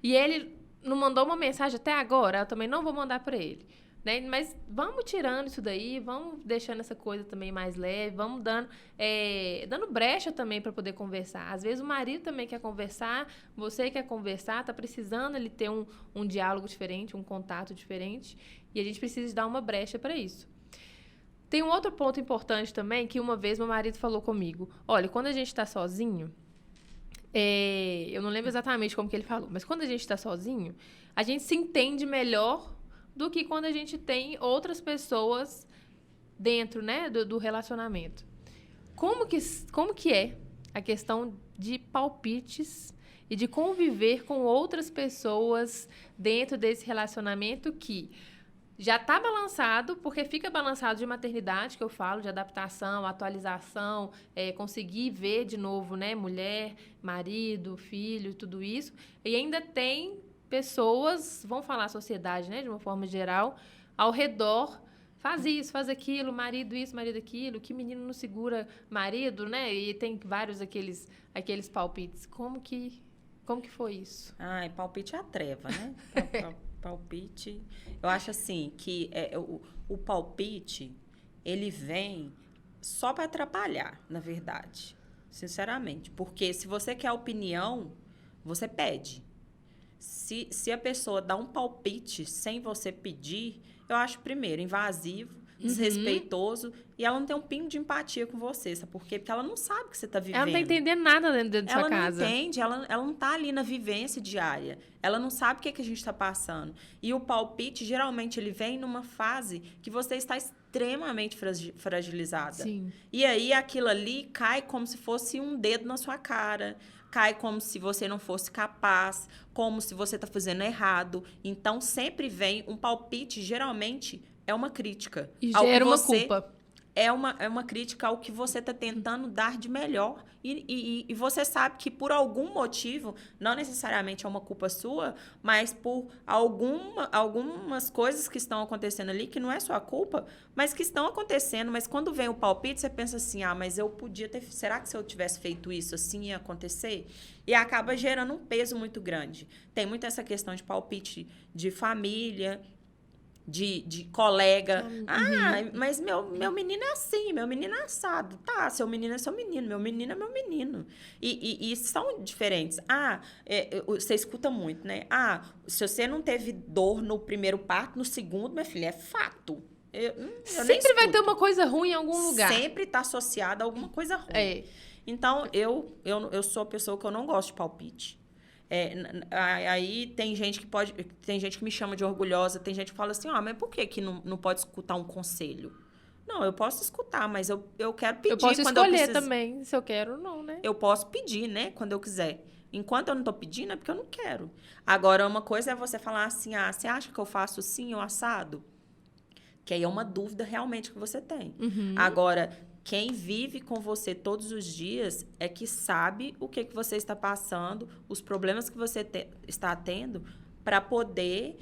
e ele não mandou uma mensagem até agora, eu também não vou mandar pra ele. Né? Mas vamos tirando isso daí, vamos deixando essa coisa também mais leve, vamos dando brecha também para poder conversar. Às vezes o marido também quer conversar, você quer conversar, tá precisando ele ter um diálogo diferente, um contato diferente, e a gente precisa dar uma brecha para isso. Tem um outro ponto importante também, que uma vez meu marido falou comigo, olha, quando a gente está sozinho, eu não lembro exatamente como que ele falou, mas quando a gente está sozinho, a gente se entende melhor do que quando a gente tem outras pessoas dentro, né, do relacionamento. Como que é a questão de palpites e de conviver com outras pessoas dentro desse relacionamento que já está balançado, porque fica balançado de maternidade, que eu falo, de adaptação, atualização, conseguir ver de novo, né, mulher, marido, filho, tudo isso, e ainda tem pessoas, vamos falar sociedade, né, de uma forma geral, ao redor, faz isso, faz aquilo, marido isso, marido aquilo, que menino não segura marido, né, e tem vários aqueles palpites. Como que foi isso? Ai, palpite é a treva, né? Palpite, eu acho assim, que o palpite, ele vem só para atrapalhar, na verdade, sinceramente, porque se você quer opinião, você pede. Se a pessoa dá um palpite sem você pedir, eu acho, primeiro, invasivo, desrespeitoso, e ela não tem um pingo de empatia com você, sabe por quê? Porque ela não sabe o que você está vivendo. Ela não tá entendendo nada dentro da sua casa. Ela não entende, ela não tá ali na vivência diária. Ela não sabe o que a gente está passando. E o palpite, geralmente, ele vem numa fase que você está extremamente fragilizada. Sim. E aí, aquilo ali cai como se fosse um dedo na sua cara, cai como se você não fosse capaz, como se você está fazendo errado. Então, sempre vem um palpite, geralmente, é uma crítica. E gera uma culpa. É uma crítica ao que você está tentando dar de melhor. E você sabe que, por algum motivo, não necessariamente é uma culpa sua, mas por algumas coisas que estão acontecendo ali, que não é sua culpa, mas que estão acontecendo. Mas quando vem o palpite, você pensa assim, mas eu podia ter... Será que se eu tivesse feito isso, assim ia acontecer? E acaba gerando um peso muito grande. Tem muito essa questão de palpite de família, de colega. Mas meu menino é assim, meu menino é assado. Tá, seu menino é seu menino, meu menino é meu menino. E são diferentes. Você escuta muito, né? Se você não teve dor no primeiro parto, no segundo, minha filha, é fato. Eu sempre vai ter uma coisa ruim em algum lugar. Sempre está associada a alguma coisa ruim. Então, eu sou a pessoa que eu não gosto de palpite. Aí tem gente que me chama de orgulhosa, tem gente que fala assim, mas por que não pode escutar um conselho? Não, eu posso escutar, mas eu quero pedir. Eu posso escolher também, se eu quero ou não, né? Eu posso pedir, né, quando eu quiser. Enquanto eu não tô pedindo, é porque eu não quero. Agora, uma coisa é você falar assim, você acha que eu faço assim ou assado? Que aí é uma dúvida realmente que você tem. Agora, quem vive com você todos os dias é que sabe o que você está passando, os problemas que você está tendo, para poder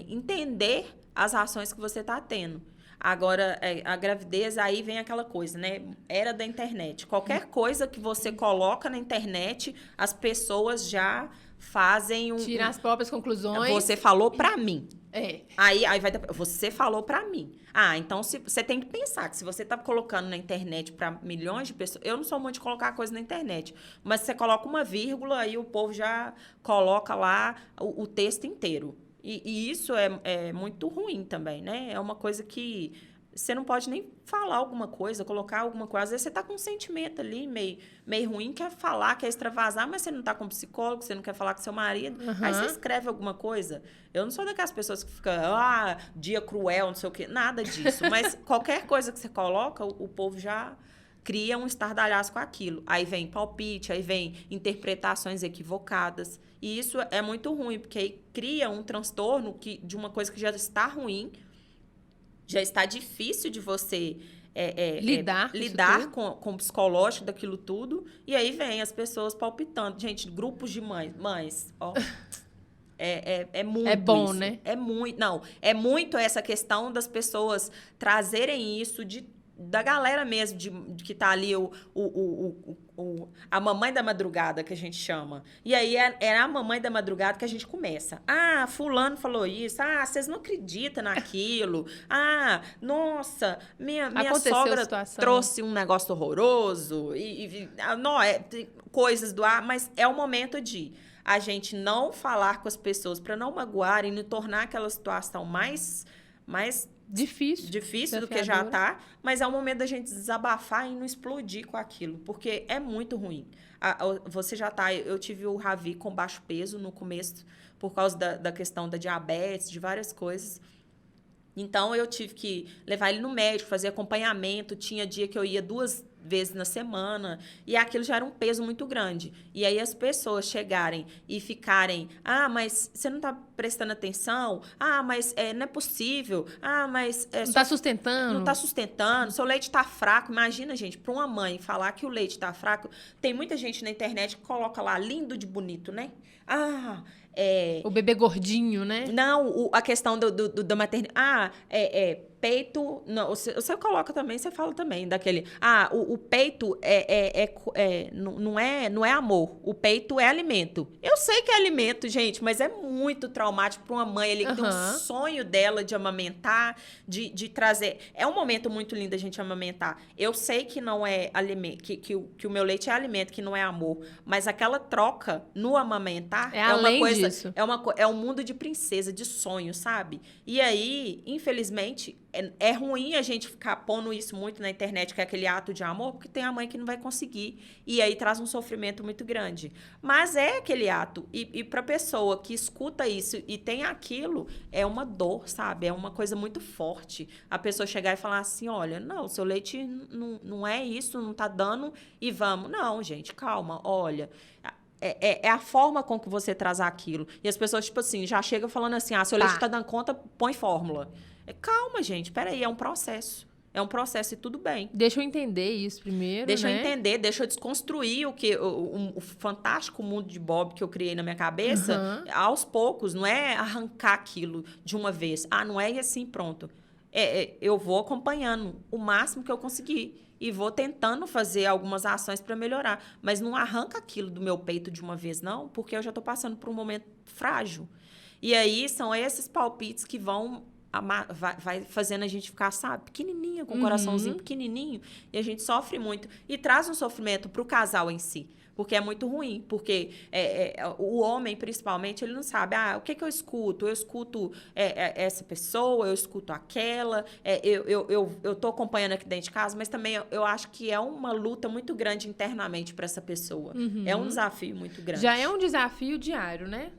entender as ações que você está tendo. Agora, a gravidez, aí vem aquela coisa, né? Era da internet. Qualquer coisa que você coloca na internet, as pessoas já fazem Tirar as próprias conclusões. Você falou pra mim. É. Aí vai ter... Você falou pra mim. Então você tem que pensar que se você tá colocando na internet pra milhões de pessoas... Eu não sou muito de colocar coisa na internet, mas você coloca uma vírgula, aí o povo já coloca lá o texto inteiro. E isso é muito ruim também, né? É uma coisa que você não pode nem falar alguma coisa, colocar alguma coisa. Às vezes você tá com um sentimento ali meio ruim, quer falar, quer extravasar, mas você não tá com um psicólogo, você não quer falar com seu marido. Uhum. Aí você escreve alguma coisa. Eu não sou daquelas pessoas que ficam, dia cruel, não sei o quê. Nada disso. Mas qualquer coisa que você coloca, o povo já cria um estardalhaço com aquilo. Aí vem palpite, aí vem interpretações equivocadas. E isso é muito ruim, porque aí cria um transtorno de uma coisa que já está ruim, já está difícil de você lidar com o psicológico daquilo tudo. E aí vem as pessoas palpitando. Gente, grupos de mães, ó... É muito. É bom, isso. né? É muito. Não, é muito essa questão das pessoas trazerem isso da galera mesmo, de que tá ali a mamãe da madrugada, que a gente chama. E aí é a mamãe da madrugada que a gente começa. Fulano falou isso. Vocês não acreditam naquilo. Nossa, minha sogra trouxe um negócio horroroso. Coisas do mas é o momento de a gente não falar com as pessoas para não magoarem, não tornar aquela situação mais difícil do que já tá, mas é o momento da gente desabafar e não explodir com aquilo, porque é muito ruim. Você já tá... Eu tive o Ravi com baixo peso no começo, por causa da questão da diabetes, de várias coisas. Então, eu tive que levar ele no médico, fazer acompanhamento. Tinha dia que eu ia 2 vezes na semana, e aquilo já era um peso muito grande. E aí as pessoas chegarem e ficarem, mas você não está prestando atenção? Mas não é possível? Mas... não está sustentando? Não está sustentando, seu leite está fraco. Imagina, gente, para uma mãe falar que o leite está fraco, tem muita gente na internet que coloca lá, lindo de bonito, né? O bebê gordinho, né? Não, a questão da maternidade. Peito... Não, você coloca também, você fala também daquele... O peito não é amor. O peito é alimento. Eu sei que é alimento, gente, mas é muito traumático para uma mãe ali que tem um sonho dela de amamentar, de trazer... É um momento muito lindo a gente amamentar. Eu sei que não é alimento, que o meu leite é alimento, que não é amor. Mas aquela troca no amamentar é uma coisa... Disso. É um mundo de princesa, de sonho, sabe? E aí, infelizmente... É ruim a gente ficar pondo isso muito na internet, que é aquele ato de amor, porque tem a mãe que não vai conseguir. E aí traz um sofrimento muito grande. Mas é aquele ato. E para a pessoa que escuta isso e tem aquilo, é uma dor, sabe? É uma coisa muito forte. A pessoa chegar e falar assim, olha, não, seu leite não é isso, não tá dando e vamos. Não, gente, calma, olha... É a forma com que você traz aquilo. E as pessoas, tipo assim, já chegam falando assim, seu leite tá dando conta, põe fórmula. Calma, gente, peraí, é um processo. É um processo e tudo bem. Deixa eu entender isso primeiro, Deixa eu entender, deixa eu desconstruir o fantástico mundo de Bob que eu criei na minha cabeça, aos poucos, não é arrancar aquilo de uma vez. Não é assim, pronto. Eu vou acompanhando o máximo que eu conseguir. E vou tentando fazer algumas ações para melhorar. Mas não arranca aquilo do meu peito de uma vez, não, porque eu já estou passando por um momento frágil. E aí são esses palpites que vai fazendo a gente ficar, sabe, pequenininha, com o coraçãozinho pequenininho. E a gente sofre muito. E traz um sofrimento para o casal em si. Porque é muito ruim. Porque o homem, principalmente, ele não sabe. O que eu escuto? Eu escuto essa pessoa, eu escuto aquela. Eu tô acompanhando aqui dentro de casa, mas também eu acho que é uma luta muito grande internamente para essa pessoa. É um desafio muito grande. Já é um desafio diário, né?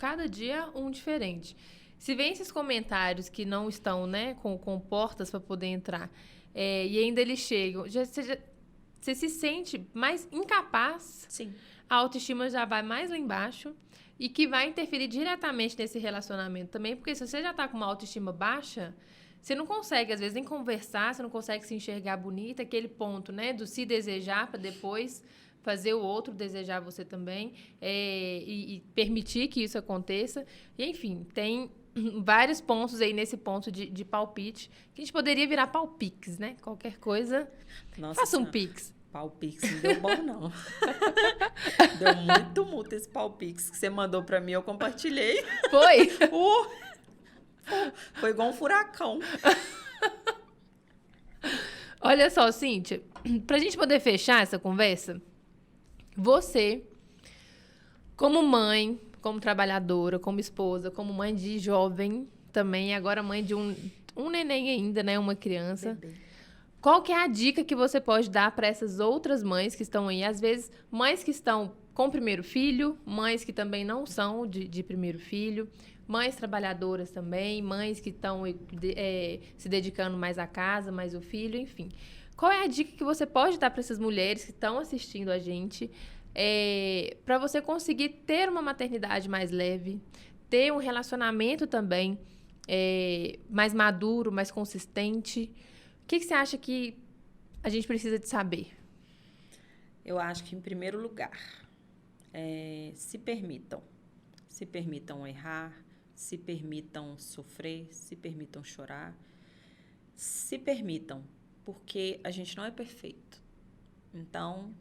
Cada dia um diferente. Se vem esses comentários que não estão, né, com portas para poder entrar, e ainda eles chegam... Você se sente mais incapaz, sim, a autoestima já vai mais lá embaixo e que vai interferir diretamente nesse relacionamento também, porque se você já está com uma autoestima baixa, você não consegue, às vezes, nem conversar, você não consegue se enxergar bonita, aquele ponto, né, do se desejar para depois fazer o outro desejar você também, e permitir que isso aconteça. E, enfim, tem vários pontos aí nesse ponto de palpite, que a gente poderia virar palpix, né? Qualquer coisa, Nossa faça um Senhora. pix. Palpix não deu bom, não. Deu muito tumulto esse Palpix que você mandou pra mim, eu compartilhei. Foi? Foi igual um furacão. Olha só, Cíntia, pra gente poder fechar essa conversa, você, como mãe, como trabalhadora, como esposa, como mãe de jovem também, agora mãe de um neném ainda, né? Uma criança. Bebê. Qual que é a dica que você pode dar para essas outras mães que estão aí? Às vezes, mães que estão com primeiro filho, mães que também não são de primeiro filho, mães trabalhadoras também, mães que estão se dedicando mais à casa, mais ao filho, enfim. Qual é a dica que você pode dar para essas mulheres que estão assistindo a gente para você conseguir ter uma maternidade mais leve, ter um relacionamento também mais maduro, mais consistente? O que você acha que a gente precisa de saber? Eu acho que, em primeiro lugar, se permitam. Se permitam errar, se permitam sofrer, se permitam chorar. Se permitam, porque a gente não é perfeito. Então,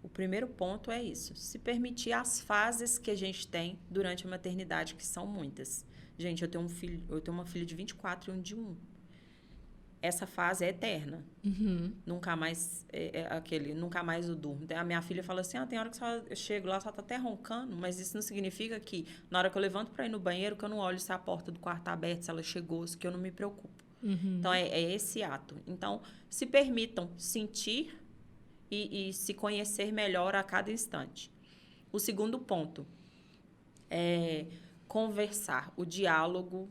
o primeiro ponto é isso. Se permitir as fases que a gente tem durante a maternidade, que são muitas. Gente, eu tenho uma filha de 24 e um de 1. Essa fase é eterna. Uhum. Nunca mais nunca mais eu durmo. A minha filha fala assim, tem hora que eu chego lá, só tá até roncando, mas isso não significa que na hora que eu levanto para ir no banheiro, que eu não olho se a porta do quarto tá aberta, se ela chegou, que eu não me preocupo. Uhum. Então, é esse ato. Então, se permitam sentir e se conhecer melhor a cada instante. O segundo ponto é conversar. O diálogo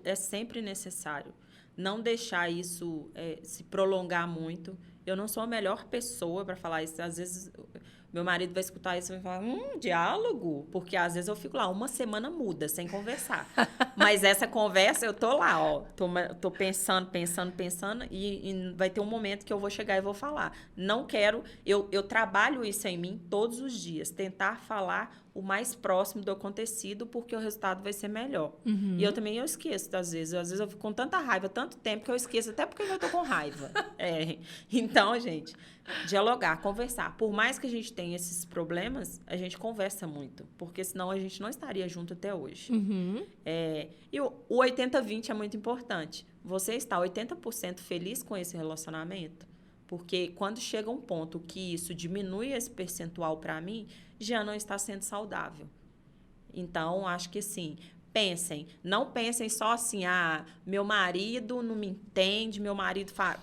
é sempre necessário. Não deixar isso se prolongar muito. Eu não sou a melhor pessoa para falar isso. Às vezes, meu marido vai escutar isso e vai falar, diálogo? Porque às vezes eu fico lá, uma semana muda, sem conversar. Mas essa conversa, eu tô lá, ó. Tô pensando, e vai ter um momento que eu vou chegar e vou falar. Não quero... Eu trabalho isso em mim todos os dias. Tentar falar o mais próximo do acontecido, porque o resultado vai ser melhor. Uhum. E eu também esqueço, às vezes. Às vezes eu fico com tanta raiva, tanto tempo, que eu esqueço, até porque eu tô com raiva. Então, gente, dialogar, conversar. Por mais que a gente tenha esses problemas, a gente conversa muito, porque senão a gente não estaria junto até hoje. Uhum. E o 80-20 é muito importante. Você está 80% feliz com esse relacionamento? Porque quando chega um ponto que isso diminui esse percentual para mim, já não está sendo saudável. Então, acho que assim, pensem. Não pensem só assim, meu marido não me entende, meu marido fala...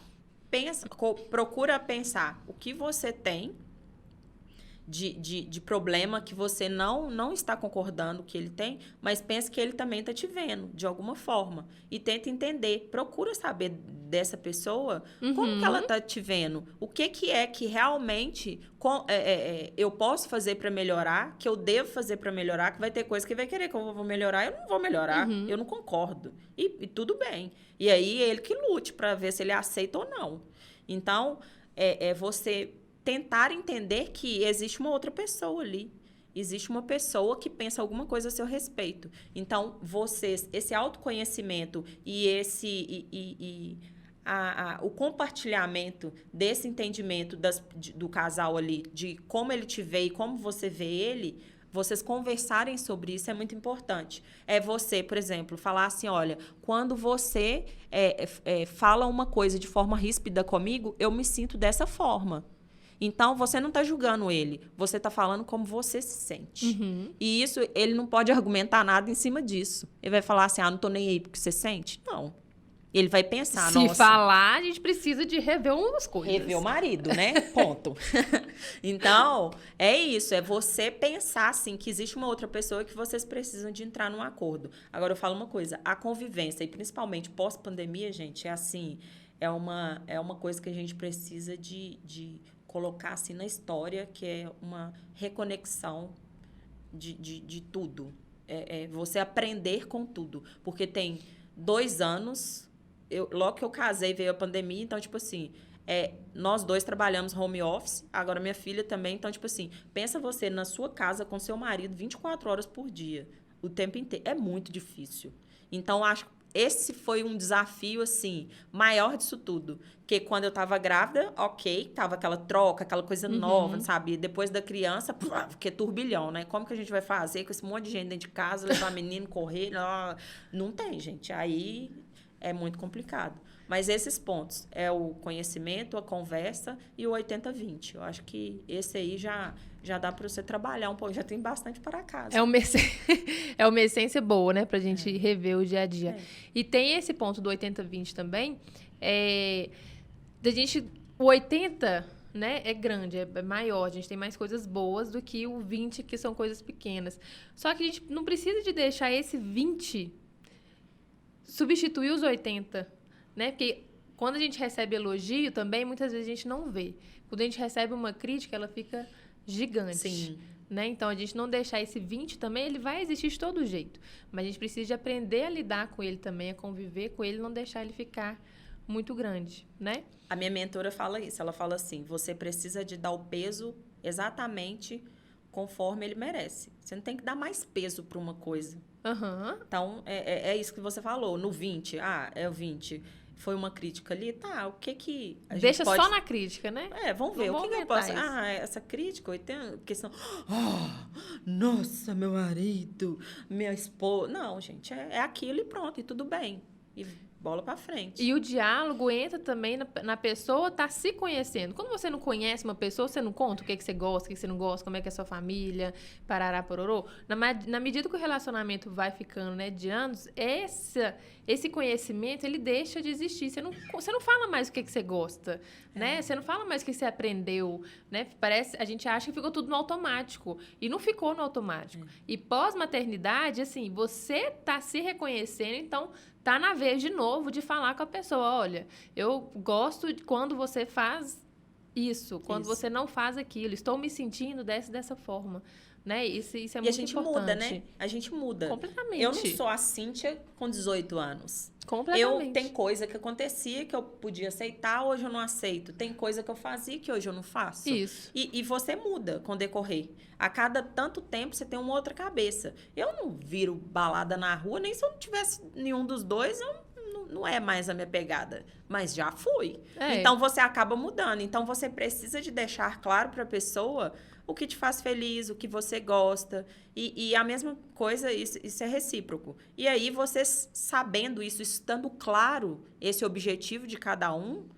Procura pensar o que você tem de problema que você não está concordando que ele tem, mas pense que ele também está te vendo, de alguma forma. E tenta entender, procura saber dessa pessoa, como que ela está te vendo, o que é que realmente eu posso fazer para melhorar, que eu devo fazer para melhorar, que vai ter coisa que vai querer que eu vou melhorar, eu não vou melhorar, eu não concordo. E tudo bem. E aí, ele que lute para ver se ele aceita ou não. Então, você... tentar entender que existe uma outra pessoa ali. Existe uma pessoa que pensa alguma coisa a seu respeito. Então, esse autoconhecimento e o compartilhamento desse entendimento do casal ali, de como ele te vê e como você vê ele, vocês conversarem sobre isso é muito importante. É você, por exemplo, falar assim, olha, quando você fala uma coisa de forma ríspida comigo, eu me sinto dessa forma. Então, você não está julgando ele, você está falando como você se sente. Uhum. E isso, ele não pode argumentar nada em cima disso. Ele vai falar assim, não estou nem aí porque você sente? Não. Ele vai pensar, Se falar, a gente precisa de rever umas coisas. Rever o marido, né? Ponto. Então, é isso. É você pensar, assim, que existe uma outra pessoa que vocês precisam de entrar num acordo. Agora, eu falo uma coisa. A convivência, e principalmente pós-pandemia, gente, é assim... É uma coisa que a gente precisa de colocar assim na história, que é uma reconexão de tudo. Você aprender com tudo. Porque tem 2 anos, logo que eu casei, veio a pandemia, então, tipo assim, Nós dois trabalhamos home office, agora minha filha também. Então, tipo assim, pensa você na sua casa com seu marido 24 horas por dia, o tempo inteiro. É muito difícil. Então, acho que esse foi um desafio, assim, maior disso tudo. Porque quando eu tava grávida, ok, tava aquela troca, aquela coisa nova, sabe? Depois da criança, porque turbilhão, né? Como que a gente vai fazer com esse monte de gente dentro de casa, levar menino, correr? Não tem, gente. Aí é muito complicado. Mas esses pontos é o conhecimento, a conversa e o 80-20. Eu acho que esse aí já dá para você trabalhar um pouco, já tem bastante para casa. É uma essência boa, né? Pra gente rever o dia a dia. E tem esse ponto do 80-20 também, da gente... O 80, né, é grande, é maior, a gente tem mais coisas boas do que o 20, que são coisas pequenas. Só que a gente não precisa de deixar esse 20 substituir os 80, né? Porque quando a gente recebe elogio também, muitas vezes a gente não vê. Quando a gente recebe uma crítica, ela fica gigante. Sim. Né? Então, a gente não deixar esse 20 também, ele vai existir de todo jeito. Mas a gente precisa de aprender a lidar com ele também, a conviver com ele, não deixar ele ficar muito grande, né? A minha mentora fala isso, ela fala assim, você precisa de dar o peso exatamente conforme ele merece. Você não tem que dar mais peso para uma coisa. Então, é isso que você falou, no 20, é o 20... Foi uma crítica ali, tá, o que a gente deixa pode... só na crítica, né? Vamos ver, o que eu posso... isso. Essa crítica, questão... Nossa, meu marido, minha esposa... Não, gente, é aquilo e pronto, e tudo bem. E bola pra frente. E o diálogo entra também na pessoa tá se conhecendo. Quando você não conhece uma pessoa, você não conta o que você gosta, o que você não gosta, como é que é a sua família, parará, pororô. Na medida que o relacionamento vai ficando, né, de anos, esse conhecimento, ele deixa de existir. Você não fala mais o que você gosta, né? Você não fala mais o que você aprendeu, né? A gente acha que ficou tudo no automático. E não ficou no automático. E pós-maternidade, assim, você tá se reconhecendo, então tá na vez de novo de falar com a pessoa, olha, eu gosto de quando você faz isso, quando você não faz aquilo, estou me sentindo dessa forma, né? Isso é muito importante. E a gente muda, né? A gente muda. Completamente. Eu não sou a Cíntia com 18 anos. Completamente. Tem coisa que acontecia que eu podia aceitar, hoje eu não aceito. Tem coisa que eu fazia que hoje eu não faço. Isso. E você muda com o decorrer. A cada tanto tempo você tem uma outra cabeça. Eu não viro balada na rua, nem se eu não tivesse nenhum dos dois, não é mais a minha pegada. Mas já fui. Então você acaba mudando. Então você precisa de deixar claro para a pessoa o que te faz feliz, o que você gosta. E a mesma coisa, isso é recíproco. E aí, você sabendo isso, estando claro esse objetivo de cada um,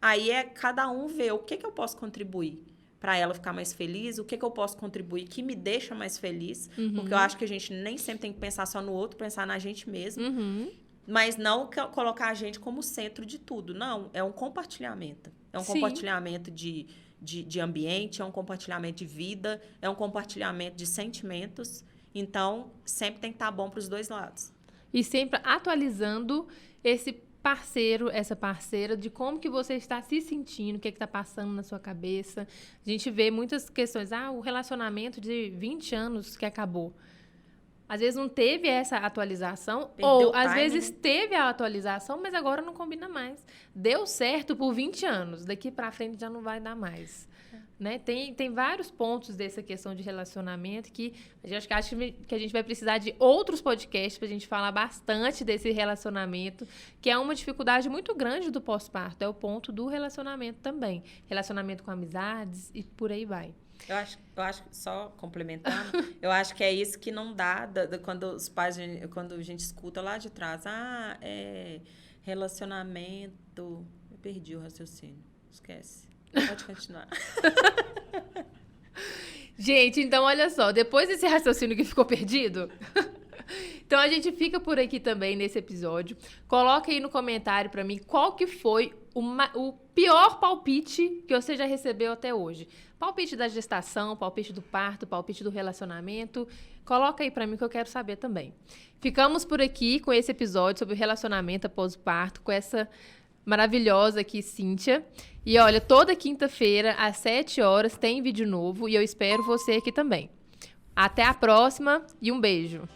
aí cada um vê o que eu posso contribuir para ela ficar mais feliz, o que eu posso contribuir que me deixa mais feliz. Porque eu acho que a gente nem sempre tem que pensar só no outro, pensar na gente mesmo. Mas não colocar a gente como centro de tudo. Não, é um compartilhamento. É um compartilhamento de ambiente, é um compartilhamento de vida, é um compartilhamento de sentimentos. Então, sempre tem que estar bom para os dois lados. E sempre atualizando esse parceiro, essa parceira, de como que você está se sentindo, o que está passando na sua cabeça. A gente vê muitas questões, o relacionamento de 20 anos que acabou. Às vezes não teve essa atualização, ou às vezes teve a atualização, mas agora não combina mais. Deu certo por 20 anos, daqui para frente já não vai dar mais. Né? Tem vários pontos dessa questão de relacionamento que acho que a gente vai precisar de outros podcasts para a gente falar bastante desse relacionamento, que é uma dificuldade muito grande do pós-parto, é o ponto do relacionamento também. Relacionamento com amizades e por aí vai. Eu acho, só complementando, eu acho que é isso que não dá quando os pais, quando a gente escuta lá de trás, relacionamento, eu perdi o raciocínio, esquece, pode continuar. Gente, então olha só, depois desse raciocínio que ficou perdido, então a gente fica por aqui também nesse episódio. Coloca aí no comentário pra mim qual que foi o pior palpite que você já recebeu até hoje. Palpite da gestação, palpite do parto, palpite do relacionamento. Coloca aí pra mim que eu quero saber também. Ficamos por aqui com esse episódio sobre o relacionamento após o parto, com essa maravilhosa aqui, Cíntia. E olha, toda quinta-feira, às 7 horas, tem vídeo novo e eu espero você aqui também. Até a próxima e um beijo!